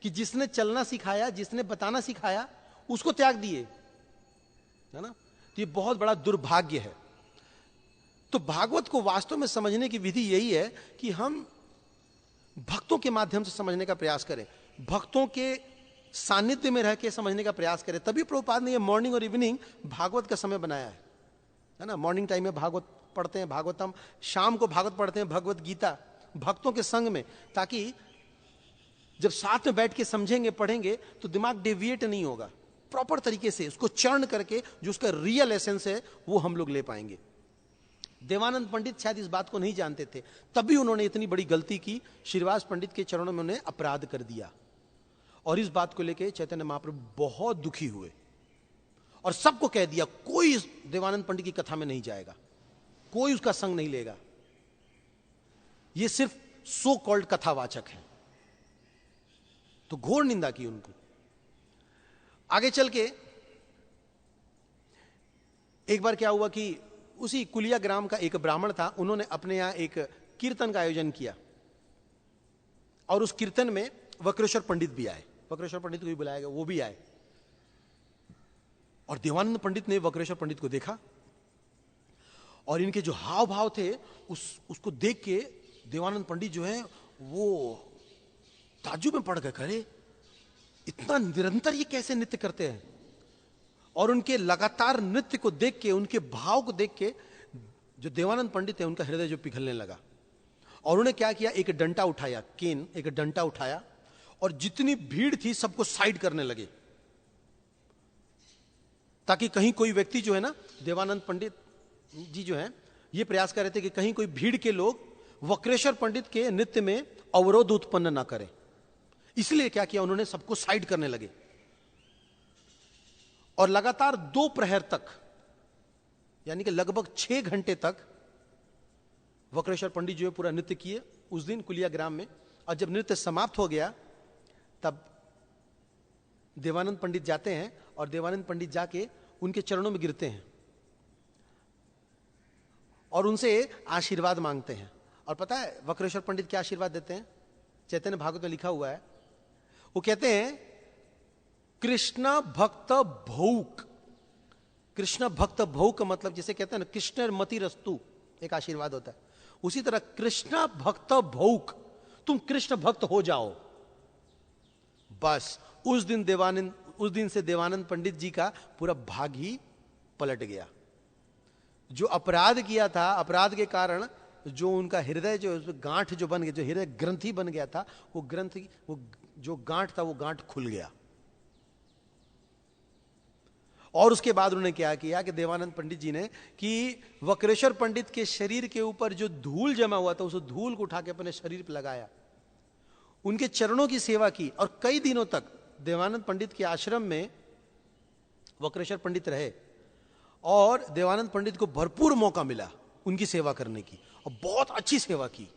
कि जिसने चलना सिखाया, जिसने बताना सिखाया, उसको त्याग दिए, है ना। तो ये बहुत बड़ा दुर्भाग्य है। तो भागवत को वास्तव में समझने की विधि यही है कि हम भक्तों के माध्यम से समझने का प्रयास करें, भक्तों के सानिध्य में रह के समझने का प्रयास करें। तभी प्रभुपाद ने ये मॉर्निंग और इवनिंग भागवत का समय बनाया है ना। मॉर्निंग टाइम में भागवत पढ़ते हैं, भागवतम, शाम को भागवत पढ़ते हैं, भगवत गीता, भक्तों के संग में, ताकि जब साथ में बैठ के समझेंगे, पढ़ेंगे, तो दिमाग डेविएट नहीं होगा, प्रॉपर तरीके से उसको चर्ण करके जो उसका रियल एसेंस है वो हम लोग ले पाएंगे। देवानंद पंडित शायद इस बात को नहीं जानते थे, तभी उन्होंने इतनी बड़ी गलती की। श्रीवास पंडित के चरणों में उन्हें अपराध कर दिया, और इस बात को लेकर चैतन्य महाप्रभु बहुत दुखी हुए और सबको कह दिया कोई देवानंद पंडित की कथा में नहीं जाएगा, कोई उसका संग नहीं लेगा, ये सिर्फ सो कॉल्ड कथावाचक है। तो घोर निंदा की उनको। आगे चल के एक बार क्या हुआ कि उसी कुलिया ग्राम का एक ब्राह्मण था, उन्होंने अपने यहां एक कीर्तन का आयोजन किया, और उस कीर्तन में वक्रेश्वर पंडित भी आए। वक्रेश्वर पंडित को भी बुलाया गया, वो भी आए। और देवानंद पंडित ने वक्रेश्वर पंडित को देखा, और इनके जो हाव भाव थे उसको देख के देवानंद पंडित जो है वो ताज्जुब में पड़ गए, करे इतना निरंतर ये कैसे नृत्य करते हैं। और उनके लगातार नृत्य को देख के, उनके भाव को देख के जो देवानंद पंडित है उनका हृदय जो पिघलने लगा। और उन्होंने क्या किया, एक डंडा उठाया, केन, एक डंडा उठाया, और जितनी भीड़ थी सबको साइड करने लगे, ताकि कहीं कोई व्यक्ति जो है ना, देवानंद पंडित जी जो है ये प्रयास कर रहे थे कि कहीं कोई भीड़ के लोग वक्रेश्वर पंडित के नृत्य में अवरोध उत्पन्न ना करें। इसलिए क्या किया, उन्होंने सबको साइड करने लगे। और लगातार 2 प्रहर तक, यानी कि लगभग 6 घंटे तक वक्रेश्वर पंडित जो है पूरा नृत्य किए उस दिन कुलिया ग्राम में। और जब नृत्य समाप्त हो गया, तब देवानंद पंडित जाते हैं, और देवानंद पंडित जाके उनके चरणों में गिरते हैं और उनसे आशीर्वाद मांगते हैं। और पता है वक्रेश्वर पंडित क्या आशीर्वाद देते हैं, चैतन्य भागवत में लिखा हुआ है, वो कहते हैं कृष्ण भक्त भौक। कृष्ण भक्त भौक का मतलब जैसे कहते हैं ना कृष्ण मति रस्तु, एक आशीर्वाद होता है, उसी तरह कृष्ण भक्त भौक, तुम कृष्ण भक्त हो जाओ। बस उस दिन से देवानंद पंडित जी का पूरा भाग ही पलट गया। जो अपराध किया था, अपराध के कारण जो उनका हृदय जो गांठ जो बन गया, जो हृदय ग्रंथि बन गया था, वो ग्रंथि, वो जो गांठ था वो गांठ खुल गया। और उसके बाद उन्होंने क्या किया कि देवानंद पंडित जी ने कि वक्रेश्वर पंडित के शरीर के ऊपर जो धूल जमा हुआ था, उस धूल को उठा के अपने शरीर पर लगाया, उनके चरणों की सेवा की। और कई दिनों तक देवानंद पंडित के आश्रम में वक्रेश्वर पंडित रहे, और देवानंद पंडित को भरपूर मौका मिला उनकी सेवा करने की, और बहुत अच्छी सेवा की।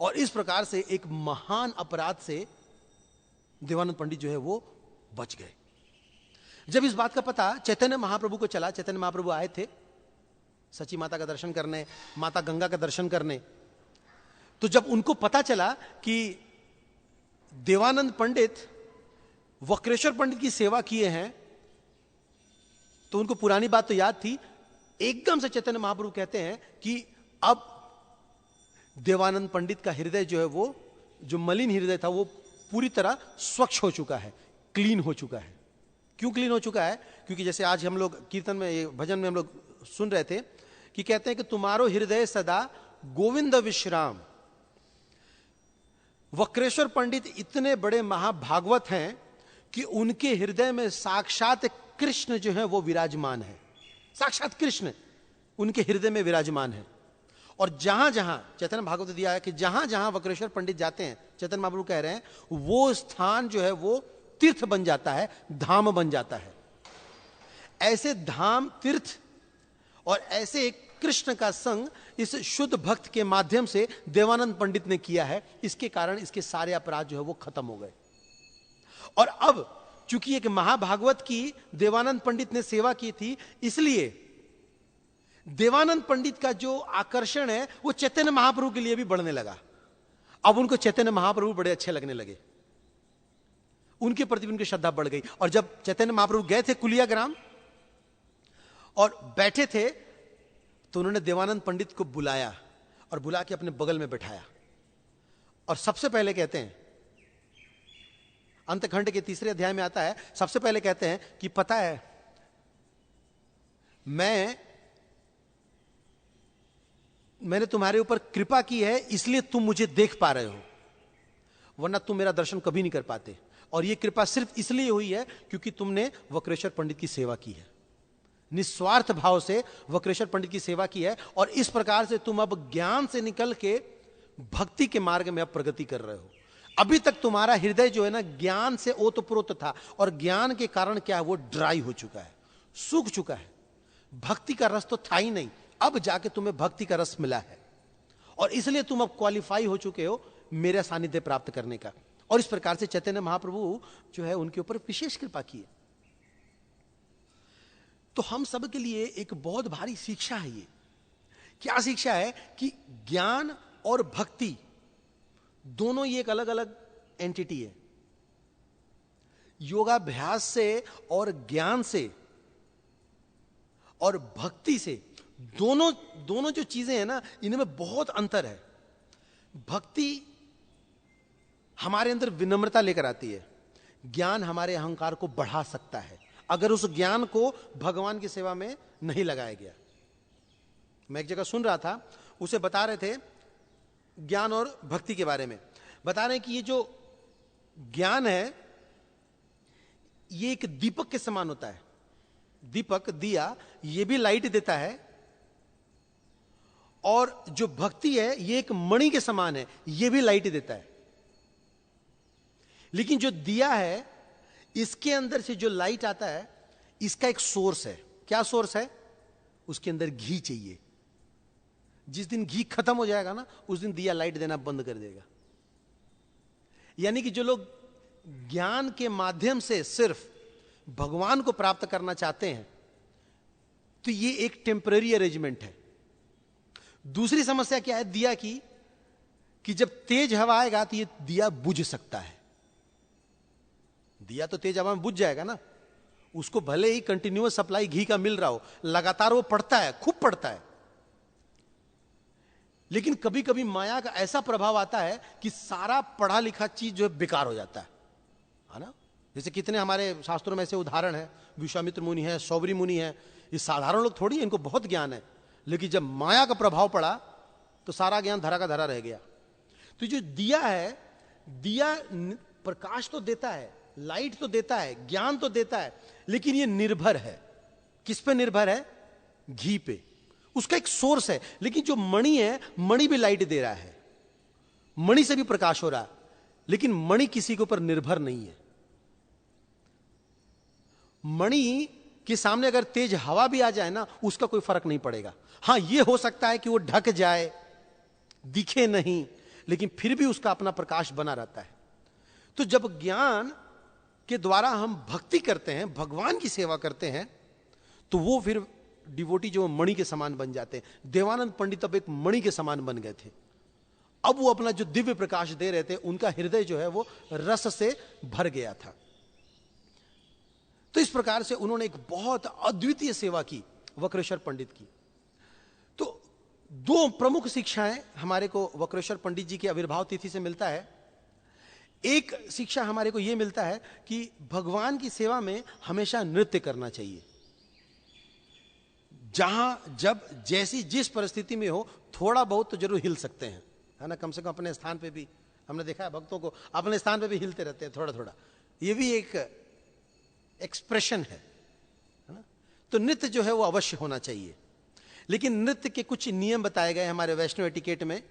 और इस प्रकार से एक महान अपराध से देवानंद पंडित जो है वो बच गए। जब इस बात का पता चैतन्य महाप्रभु को चला, चैतन्य महाप्रभु आए थे सची माता का दर्शन करने, माता गंगा का दर्शन करने, तो जब उनको पता चला कि देवानंद पंडित वक्रेश्वर पंडित की सेवा किए हैं, तो उनको पुरानी बात तो याद थी। एकदम से चैतन्य महाप्रभु कहते हैं कि अब देवानंद पंडित का हृदय जो है वो, जो मलिन हृदय था, वो पूरी तरह स्वच्छ हो चुका है, क्लीन हो चुका है। क्यों क्लीन हो चुका है? क्योंकि जैसे आज हम लोग कीर्तन में, भजन में हम लोग सुन रहे थे कि कहते हैं कि तुम्हारो हृदय सदा गोविंद विश्राम। वक्रेश्वर पंडित इतने बड़े महाभागवत हैं कि उनके हृदय में साक्षात कृष्ण जो है वो विराजमान है। साक्षात कृष्ण उनके हृदय में विराजमान है। और जहां जहां चैतन्य भागवत दिया है कि जहां जहां वक्रेश्वर पंडित जाते हैं, चैतन्य महाप्रभु कह रहे हैं, वो स्थान जो है वो तीर्थ बन जाता है, धाम बन जाता है। ऐसे धाम, तीर्थ और ऐसे कृष्ण का संग इस शुद्ध भक्त के माध्यम से देवानंद पंडित ने किया है। इसके कारण इसके सारे अपराध जो है वो खत्म हो गए। और अब चूंकि एक महाभागवत की देवानंद पंडित ने सेवा की थी, इसलिए देवानंद पंडित का जो आकर्षण है वो चैतन्य महाप्रभु के लिए भी बढ़ने लगा। अब उनको चैतन्य महाप्रभु बड़े अच्छे लगने लगे, उनके प्रति उनकी श्रद्धा बढ़ गई। और जब चैतन्य महाप्रभु गए थे कुलिया ग्राम और बैठे थे, तो उन्होंने देवानंद पंडित को बुलाया और बुला के अपने बगल में बैठाया। और सबसे पहले कहते हैं, अंतखंड के 3 अध्याय में आता है, सबसे पहले कहते हैं कि पता है मैंने तुम्हारे ऊपर कृपा की है, इसलिए तुम मुझे देख पा रहे हो, वरना तुम मेरा दर्शन कभी नहीं कर पाते। और यह कृपा सिर्फ इसलिए हुई है क्योंकि तुमने वक्रेश्वर पंडित की सेवा की है, निस्वार्थ भाव से वक्रेश्वर पंडित की सेवा की है। और इस प्रकार से तुम अब ज्ञान से निकल के भक्ति के मार्ग में अब प्रगति कर रहे हो। अभी तक तुम्हारा हृदय जो है ना ज्ञान से ओतप्रोत था, और ज्ञान के कारण क्या है, वो ड्राई हो चुका है, सूख चुका है। भक्ति का रस तो था ही नहीं, अब जाके तुम्हें भक्ति का रस मिला है, और इसलिए तुम अब क्वालिफाई हो चुके हो मेरा सानिध्य प्राप्त करने का। और इस प्रकार से चैतन्य महाप्रभु जो है उनके ऊपर विशेष कृपा की है। तो हम सब के लिए एक बहुत भारी शिक्षा है ये। क्या शिक्षा है कि ज्ञान और भक्ति दोनों ये एक अलग अलग एंटिटी है। योगाभ्यास से और ज्ञान से और भक्ति से दोनों जो चीजें हैं ना, इनमें बहुत अंतर है। भक्ति हमारे अंदर विनम्रता लेकर आती है, ज्ञान हमारे अहंकार को बढ़ा सकता है अगर उस ज्ञान को भगवान की सेवा में नहीं लगाया गया। मैं एक जगह सुन रहा था, उसे बता रहे थे ज्ञान और भक्ति के बारे में, बता रहे हैं कि ये जो ज्ञान है ये एक दीपक के समान होता है। दीपक, दिया, ये भी लाइट देता है, और जो भक्ति है ये एक मणि के समान है, ये भी लाइट देता है। लेकिन जो दिया है इसके अंदर से जो लाइट आता है, इसका एक सोर्स है। क्या सोर्स है? उसके अंदर घी चाहिए। जिस दिन घी खत्म हो जाएगा ना, उस दिन दिया लाइट देना बंद कर देगा। यानी कि जो लोग ज्ञान के माध्यम से सिर्फ भगवान को प्राप्त करना चाहते हैं, तो ये एक टेम्पररी अरेंजमेंट है। दूसरी समस्या क्या है दिया की, कि जब तेज हवा आएगा तो ये दिया बुझ सकता है। दिया तो तेज हवा में बुझ जाएगा ना, उसको भले ही कंटिन्यूअस सप्लाई घी का मिल रहा हो, लगातार वो पड़ता है, खूब पड़ता है, लेकिन कभी कभी माया का ऐसा प्रभाव आता है कि सारा पढ़ा लिखा चीज जो है बेकार हो जाता है ना। जैसे कितने हमारे शास्त्रों में ऐसे उदाहरण है, विश्वामित्र मुनि है, सौबरी मुनि है। ये साधारण लोग थोड़ी है, इनको बहुत ज्ञान है, लेकिन जब माया का प्रभाव पड़ा तो सारा ज्ञान धरा का धरा रह गया। तो जो दिया है, दिया प्रकाश तो देता है, लाइट तो देता है, ज्ञान तो देता है, लेकिन ये निर्भर है, किस पे निर्भर है? घी पे। उसका एक सोर्स है। लेकिन जो मणि है, मणि भी लाइट दे रहा है, मणि से भी प्रकाश हो रहा है, लेकिन मणि किसी के ऊपर निर्भर नहीं है। मणि के सामने अगर तेज हवा भी आ जाए ना, उसका कोई फर्क नहीं पड़ेगा। हां, यह हो सकता है कि वो ढक जाए, दिखे नहीं, लेकिन फिर भी उसका अपना प्रकाश बना रहता है। तो जब ज्ञान के द्वारा हम भक्ति करते हैं, भगवान की सेवा करते हैं, तो वो फिर डिवोटी जो मणि के समान बन जाते हैं। देवानंद पंडित अब एक मणि के समान बन गए थे। अब वो अपना जो दिव्य प्रकाश दे रहे थे, उनका हृदय जो है वो रस से भर गया था। तो इस प्रकार से उन्होंने एक बहुत अद्वितीय सेवा की, वक्रेश्वर पंडित की। तो दो प्रमुख शिक्षाएं हमारे को वक्रेश्वर पंडित जी की आविर्भाव तिथि से मिलता है। एक शिक्षा हमारे को यह मिलता है कि भगवान की सेवा में हमेशा नृत्य करना चाहिए। जहां जब जैसी जिस परिस्थिति में हो थोड़ा बहुत तो जरूर हिल सकते हैं, है ना। कम से कम अपने स्थान पे भी हमने देखा है भक्तों को अपने स्थान पे भी हिलते रहते हैं थोड़ा थोड़ा, ये भी एक एक्सप्रेशन है ना। तो नृत्य जो है वो अवश्य होना चाहिए, लेकिन नृत्य के कुछ नियम बताए गए हमारे वैष्णव एटिकेट में।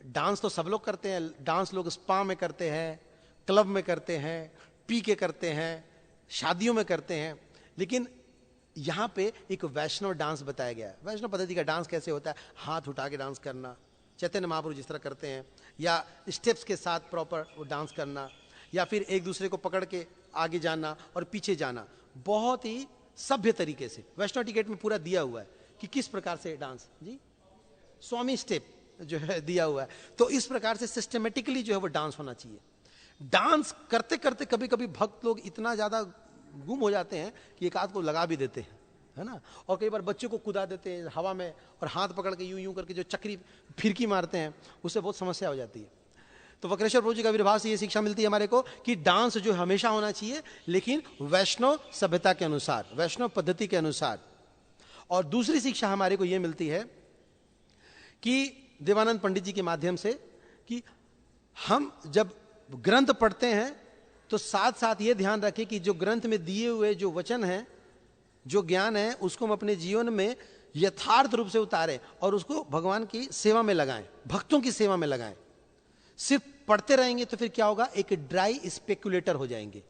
डांस तो सब लोग करते हैं, डांस लोग स्पा में करते हैं, क्लब में करते हैं, पी के करते हैं, शादियों में करते हैं, लेकिन यहां पे एक वैष्णव डांस बताया गया है। वैष्णव पद्धति का डांस कैसे होता है? हाथ उठा के डांस करना, चैतन्य महाप्रभु जिस तरह करते हैं, या स्टेप्स के साथ प्रॉपर वो डांस करना, या फिर एक दूसरे को पकड़ के आगे जाना और पीछे जाना, बहुत ही सभ्य तरीके से वैष्णव टिकेट में पूरा दिया हुआ है कि किस प्रकार से डांस, जी स्वामी स्टेप जो है दिया हुआ है। तो इस प्रकार से सिस्टमेटिकली जो है वो डांस होना चाहिए। डांस करते करते कभी कभी भक्त लोग इतना ज्यादा गुम हो जाते हैं कि एक आध को लगा भी देते हैं, है ना। और कई बार बच्चों को कुदा देते हैं हवा में और हाथ पकड़ के यूं यूं करके जो चक्री फिरकी मारते हैं, उससे बहुत समस्या हो जाती है। तो वक्रेश्वर प्रभु जी का आविर्भाव से ये शिक्षा मिलती है हमारे को कि डांस जो हमेशा होना चाहिए, लेकिन वैष्णव सभ्यता के अनुसार, वैष्णव पद्धति के अनुसार। और दूसरी शिक्षा हमारे को यह मिलती है कि देवानंद पंडित जी के माध्यम से कि हम जब ग्रंथ पढ़ते हैं तो साथ साथ ये ध्यान रखें कि जो ग्रंथ में दिए हुए जो वचन हैं, जो ज्ञान है, उसको हम अपने जीवन में यथार्थ रूप से उतारें और उसको भगवान की सेवा में लगाएं, भक्तों की सेवा में लगाएं। सिर्फ पढ़ते रहेंगे तो फिर क्या होगा, एक ड्राई स्पेकुलेटर हो जाएंगे,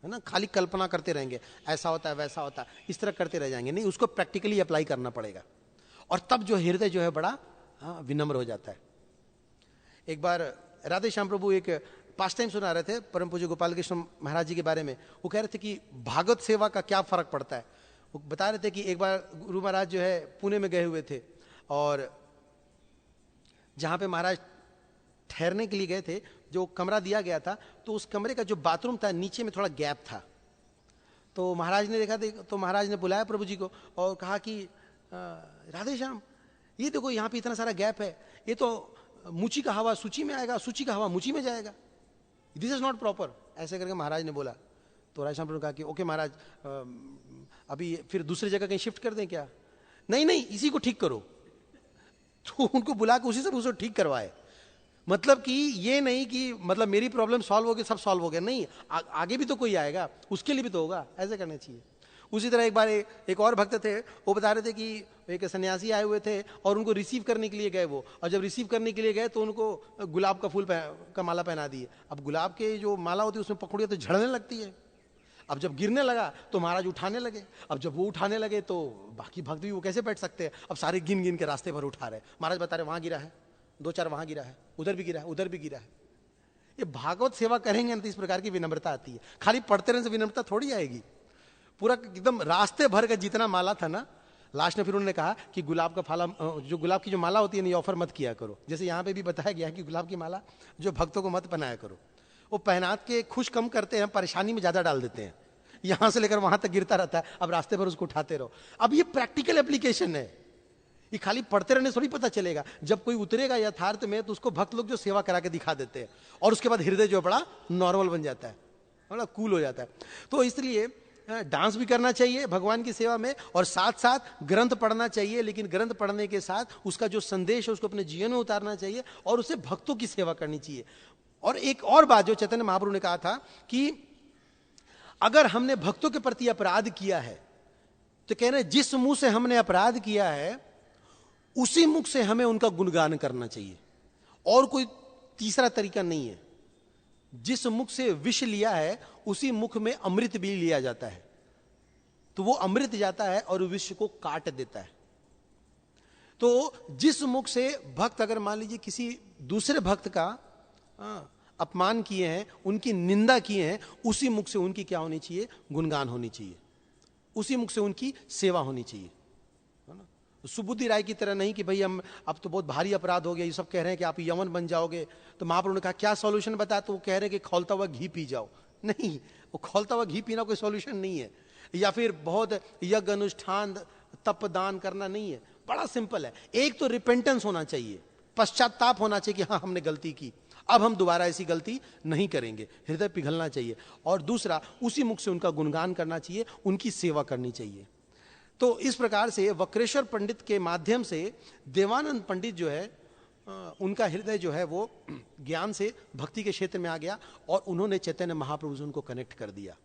है ना। खाली कल्पना करते रहेंगे, ऐसा होता है वैसा होता है, इस तरह करते रह जाएंगे। नहीं, उसको प्रैक्टिकली अप्लाई करना पड़ेगा, और तब जो हृदय जो है बड़ा विनम्र हो जाता है। एक बार राधे श्याम प्रभु एक पास्ट टाइम सुना रहे थे परम पूज्य गोपाल कृष्ण महाराज जी के बारे में। वो कह रहे थे कि भागवत सेवा का क्या फर्क पड़ता है। वो बता रहे थे कि एक बार गुरु महाराज जो है पुणे में गए हुए थे, और जहां पे महाराज ठहरने के लिए गए थे, जो कमरा दिया गया था, तो उस कमरे का जो बाथरूम था नीचे में थोड़ा गैप था। तो महाराज ने देखा, तो महाराज ने बुलाया प्रभु जी को और कहा कि राधे श्याम, ये देखो यहाँ पे इतना सारा गैप है, ये तो मुची का हवा सूची में आएगा, सूची का हवा मुची में जाएगा, दिस इज नॉट प्रॉपर, ऐसे करके महाराज ने बोला। तो राधे श्याम प्रभु ने कहा कि ओके महाराज, अभी फिर दूसरी जगह कहीं शिफ्ट कर दें क्या? नहीं नहीं, इसी को ठीक करो। तो उनको बुला के उसी से उसको ठीक करवाए। मतलब कि ये नहीं कि मतलब मेरी प्रॉब्लम सॉल्व हो गई, सब सॉल्व हो गया, नहीं, आगे भी तो कोई आएगा, उसके लिए भी तो होगा, ऐसे करना चाहिए। उसी तरह एक बार एक और भक्त थे, वो बता रहे थे कि एक सन्यासी आए हुए थे और उनको रिसीव करने के लिए गए वो, और जब रिसीव करने के लिए गए तो उनको गुलाब का फूल का माला पहना दिए। अब गुलाब के जो माला होती है उसमें पकड़िए तो झड़ने लगती है। अब जब गिरने लगा तो महाराज उठाने लगे। अब जब वो उठाने लगे तो बाकी भक्त भी वो कैसे बैठ सकते हैं, अब सारे गिन गिन के रास्ते भर उठा रहे। महाराज बता रहे वहां गिरा है, 2-4 वहां गिरा है, उधर भी गिरा है, उधर भी गिरा है। ये भागवत सेवा करेंगे ना तो इस प्रकार की विनम्रता आती है। खाली पढ़ते रहने से विनम्रता थोड़ी आएगी। पूरा एकदम रास्ते भर का जितना माला था ना, लास्ट में फिर उन्होंने कहा कि गुलाब का फाला, जो गुलाब की जो माला होती है ना, ये ऑफर मत किया करो। जैसे यहाँ पे भी बताया गया है कि गुलाब की माला जो भक्तों को मत पहनाया करो। वो पहना के खुश कम करते हैं, परेशानी में ज्यादा डाल देते हैं। यहां से लेकर वहां तक गिरता रहता है, अब रास्ते भर उसको उठाते रहो। अब ये प्रैक्टिकल एप्लीकेशन है, ये खाली पढ़ते रहने से थोड़ी पता चलेगा। जब कोई उतरेगा यथार्थ में तो उसको भक्त लोग जो सेवा करा के दिखा देते हैं, और उसके बाद हृदय जो बड़ा नॉर्मल बन जाता है, बड़ा कूल हो जाता है। तो इसलिए डांस भी करना चाहिए भगवान की सेवा में, और साथ साथ ग्रंथ पढ़ना चाहिए, लेकिन ग्रंथ पढ़ने के साथ उसका जो संदेश है उसको अपने जीवन में उतारना चाहिए, और उससे भक्तों की सेवा करनी चाहिए। और एक और बात जो चैतन्य महाप्रभु ने कहा था कि अगर हमने भक्तों के प्रति अपराध किया है तो कह रहे हैं जिस मुंह से हमने अपराध किया है उसी मुख से हमें उनका गुणगान करना चाहिए, और कोई तीसरा तरीका नहीं है। जिस मुख से विष लिया है उसी मुख में अमृत भी लिया जाता है, तो वो अमृत जाता है और विष को काट देता है। तो जिस मुख से भक्त अगर मान लीजिए किसी दूसरे भक्त का अपमान किए हैं, उनकी निंदा किए हैं, उसी मुख से उनकी क्या होनी चाहिए, गुणगान होनी चाहिए, उसी मुख से उनकी सेवा होनी चाहिए, है ना। सुबुद्धि राय की तरह नहीं कि भाई हम अब तो बहुत भारी अपराध हो गया, ये सब कह रहे हैं कि आप यमन बन जाओगे। तो महाप्रभु ने कहा क्या सॉल्यूशन बताया, तो वो कह रहे हैं कि खौलता हुआ घी पी जाओ। नहीं, वो खौलता हुआ घी पीना कोई सॉल्यूशन नहीं है, या फिर बहुत यज्ञ अनुष्ठान तप दान करना नहीं है। बड़ा सिंपल है, एक तो रिपेंटेंस होना चाहिए, पश्चाताप होना चाहिए कि हाँ हमने गलती की, अब हम दोबारा ऐसी गलती नहीं करेंगे, हृदय पिघलना चाहिए। और दूसरा, उसी मुख से उनका गुणगान करना चाहिए, उनकी सेवा करनी चाहिए। तो इस प्रकार से वक्रेश्वर पंडित के माध्यम से देवानंद पंडित जो है उनका हृदय जो है वो ज्ञान से भक्ति के क्षेत्र में आ गया और उन्होंने चैतन्य महाप्रभु से उनको कनेक्ट कर दिया।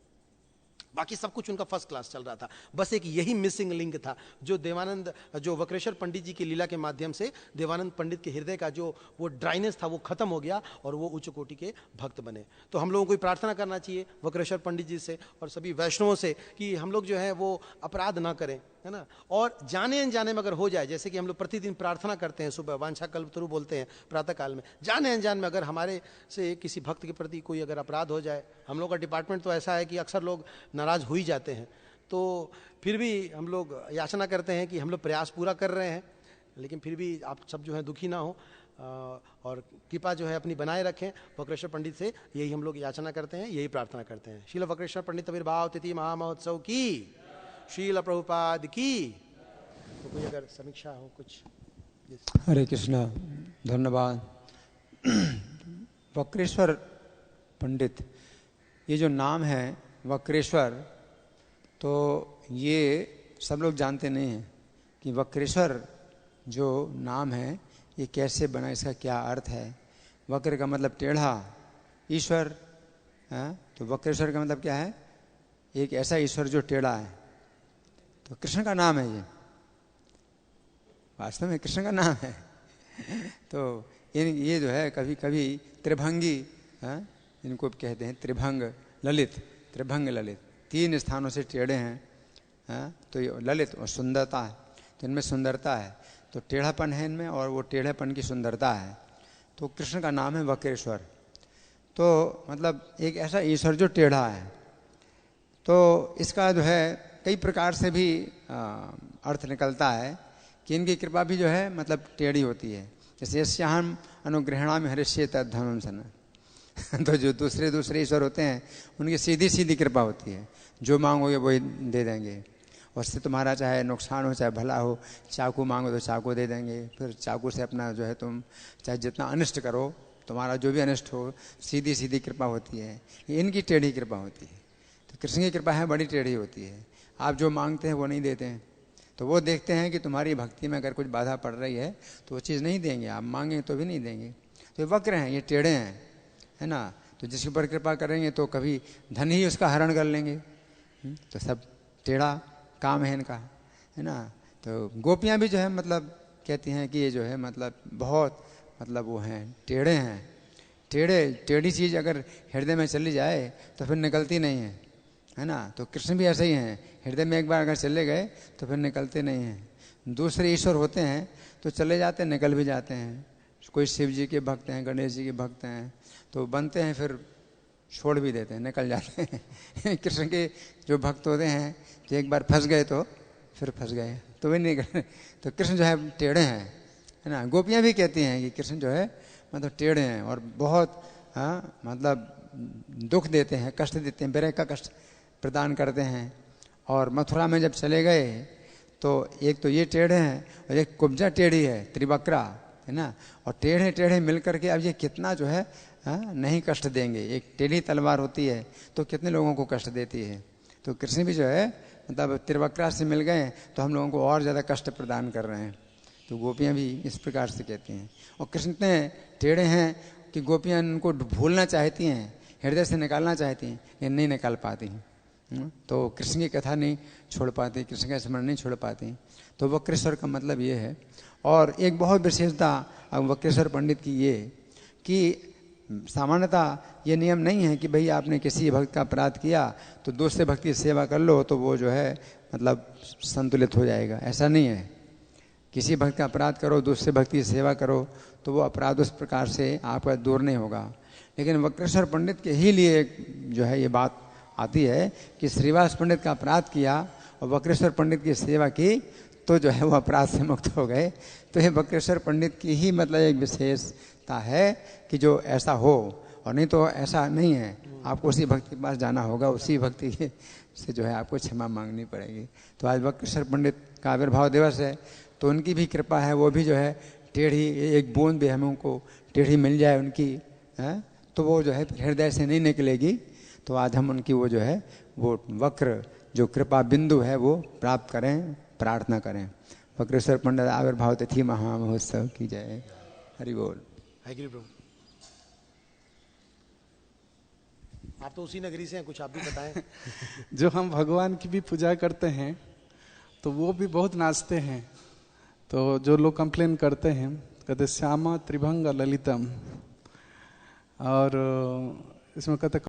बाकी सब कुछ उनका फर्स्ट क्लास चल रहा था, बस एक यही मिसिंग लिंक था जो वक्रेश्वर पंडित जी की लीला के माध्यम से देवानंद पंडित के हृदय का जो वो ड्राइनेस था वो खत्म हो गया और वो उच्च कोटि के भक्त बने। तो हम लोगों को प्रार्थना करना चाहिए वक्रेश्वर पंडित जी से और सभी वैष्णवों से कि हम लोग जो है वो अपराध ना करें, है ना। और जाने अनजाने में अगर हो जाए, जैसे कि हम लोग प्रतिदिन प्रार्थना करते हैं, सुबह वांछा कल्पतरु बोलते हैं प्रातः काल में, जाने अनजान में अगर हमारे से किसी भक्त के प्रति कोई अगर अपराध हो जाए, हम लोग का डिपार्टमेंट तो ऐसा है कि अक्सर लोग नाराज हो ही जाते हैं, तो फिर भी हम लोग याचना करते हैं कि हम लोग प्रयास पूरा कर रहे हैं, लेकिन फिर भी आप सब जो है दुखी ना हो और कृपा जो है अपनी बनाए रखें। वक्रेश्वर पंडित से यही हम लोग याचना करते हैं, यही प्रार्थना करते हैं। श्रील वक्रेश्वर पंडित आविर्भाव तिथि महामहोत्सव की, श्रील प्रभुपाद की। तो कोई अगर समीक्षा हो कुछ। हरे कृष्णा, धन्यवाद। वक्रेश्वर पंडित, ये जो नाम है वक्रेश्वर, तो ये सब लोग जानते नहीं हैं कि वक्रेश्वर जो नाम है ये कैसे बना, इसका क्या अर्थ है। वक्र का मतलब टेढ़ा, ईश्वर है, तो वक्रेश्वर का मतलब क्या है, एक ऐसा ईश्वर जो टेढ़ा है। तो कृष्ण का नाम है वास्तव में कृष्ण का नाम है। तो ये जो है कभी कभी त्रिभंगी, इनको कहते हैं त्रिभंग ललित, त्रिभंग ललित, 3 स्थानों से टेढ़े हैं, तो ये ललित और सुंदरता है, तो इनमें सुंदरता है, तो टेढ़ापन है इनमें और वो टेढ़ेपन की सुंदरता है। तो कृष्ण का नाम है वक्रेश्वर, तो मतलब एक ऐसा ईश्वर जो टेढ़ा है। तो इसका जो है कई प्रकार से भी अर्थ निकलता है कि इनकी कृपा भी जो है मतलब टेढ़ी होती है। जैसे यस्याहम् अनुग्रहणामि हरिष्येत धर्मं सन, तो जो दूसरे ईश्वर होते हैं उनकी सीधी सीधी कृपा होती है, जो मांगोगे वही दे देंगे, उससे तुम्हारा चाहे नुकसान हो चाहे भला हो, चाकू मांगो तो चाकू दे देंगे, फिर चाकू से अपना जो है तुम चाहे जितना अनिष्ट करो, तुम्हारा जो भी अनिष्ट हो, सीधी सीधी कृपा होती है। ये इनकी टेढ़ी कृपा होती है। तो कृष्ण की कृपा है बड़ी टेढ़ी होती है, आप जो मांगते हैं वो नहीं देते हैं, तो वो देखते हैं कि तुम्हारी भक्ति में अगर कुछ बाधा पड़ रही है तो वो चीज़ नहीं देंगे, आप मांगें तो भी नहीं देंगे। तो ये वक्र हैं, ये टेढ़े हैं, है ना। तो जिसके ऊपर कृपा करेंगे तो कभी धन ही उसका हरण कर लेंगे, तो सब टेढ़ा काम है इनका, है ना। तो गोपियाँ भी जो है मतलब कहती हैं कि ये जो है मतलब बहुत मतलब वो हैं टेढ़े हैं, टेढ़ी चीज़ अगर हृदय में चली जाए तो फिर निकलती नहीं है ना। तो कृष्ण भी ऐसे ही हैं, हृदय में एक बार अगर चले गए तो फिर निकलते नहीं हैं। दूसरे ईश्वर होते हैं तो चले जाते हैं, निकल भी जाते हैं। कोई शिव जी के भक्त हैं, गणेश जी के भक्त हैं, तो बनते हैं फिर छोड़ भी देते हैं, निकल जाते हैं। कृष्ण के जो भक्त होते हैं तो एक बार फंस गए तो फिर फंस गए, तो वे नहीं। तो कृष्ण जो है टेढ़े हैं, है ना। गोपियाँ भी कहती हैं कि कृष्ण जो है मतलब टेढ़े हैं और बहुत मतलब दुख देते हैं, कष्ट देते हैं, विरह का कष्ट प्रदान करते हैं। और मथुरा में जब चले गए तो एक तो ये टेढ़े हैं और एक कुब्जा टेढ़ी है, त्रिवक्रा, है ना। और टेढ़े टेढ़े मिल करके अब ये कितना जो है नहीं कष्ट देंगे। एक टेढ़ी तलवार होती है तो कितने लोगों को कष्ट देती है। तो कृष्ण भी जो है मतलब त्रिवक्रा से मिल गए तो हम लोगों को और ज़्यादा कष्ट प्रदान कर रहे हैं। तो गोपियाँ भी इस प्रकार से कहती हैं। और कृष्ण इतने टेढ़े हैं कि गोपियाँ उनको भूलना चाहती हैं, हृदय से निकालना चाहती हैं, ये नहीं निकाल पाती हैं। तो कृष्ण की कथा नहीं छोड़ पाती, कृष्ण का स्मरण नहीं छोड़ पाती। तो वक्रेश्वर का मतलब ये है। और एक बहुत विशेषता वक्रेश्वर पंडित की ये कि सामान्यतः ये नियम नहीं है कि भाई आपने किसी भक्त का अपराध किया तो दूसरे भक्त की सेवा कर लो तो वो जो है मतलब संतुलित हो जाएगा, ऐसा नहीं है। किसी भक्त का अपराध करो, दूसरे भक्त की सेवा करो तो वो अपराध उस प्रकार से आपका दूर नहीं होगा। लेकिन वक्रेश्वर पंडित के ही लिए जो है ये बात आती है कि श्रीवास पंडित का अपराध किया और वक्रेश्वर पंडित की सेवा की तो जो है वो अपराध से मुक्त हो गए। तो ये वक्रेश्वर पंडित की ही मतलब एक विशेषता है कि जो ऐसा हो, और नहीं तो ऐसा नहीं है। आपको उसी भक्ति के पास जाना होगा, उसी भक्ति से जो है आपको क्षमा मांगनी पड़ेगी। तो आज वक्रेश्वर पंडित का आविर्भाव दिवस है, तो उनकी भी कृपा है, वो भी जो है टेढ़ी एक बूंद भी हमें को टेढ़ी मिल जाए उनकी है तो वो जो है हृदय से नहीं निकलेगी। तो आज हम उनकी वो जो है वो वक्र जो कृपा बिंदु है वो प्राप्त करें, प्रार्थना करें। वक्रेश्वर पंडित आविर्भाव तिथि महामहोत्सव की जय। हरि बोल। हरि प्रभु। आप तो उसी नगरी से हैं, कुछ आप भी बताएं। जो हम भगवान की भी पूजा करते हैं तो वो भी बहुत नाचते हैं। तो जो लोग कंप्लेन करते हैं, कहते श्यामा त्रिभंग ललितम, और इसमें कहते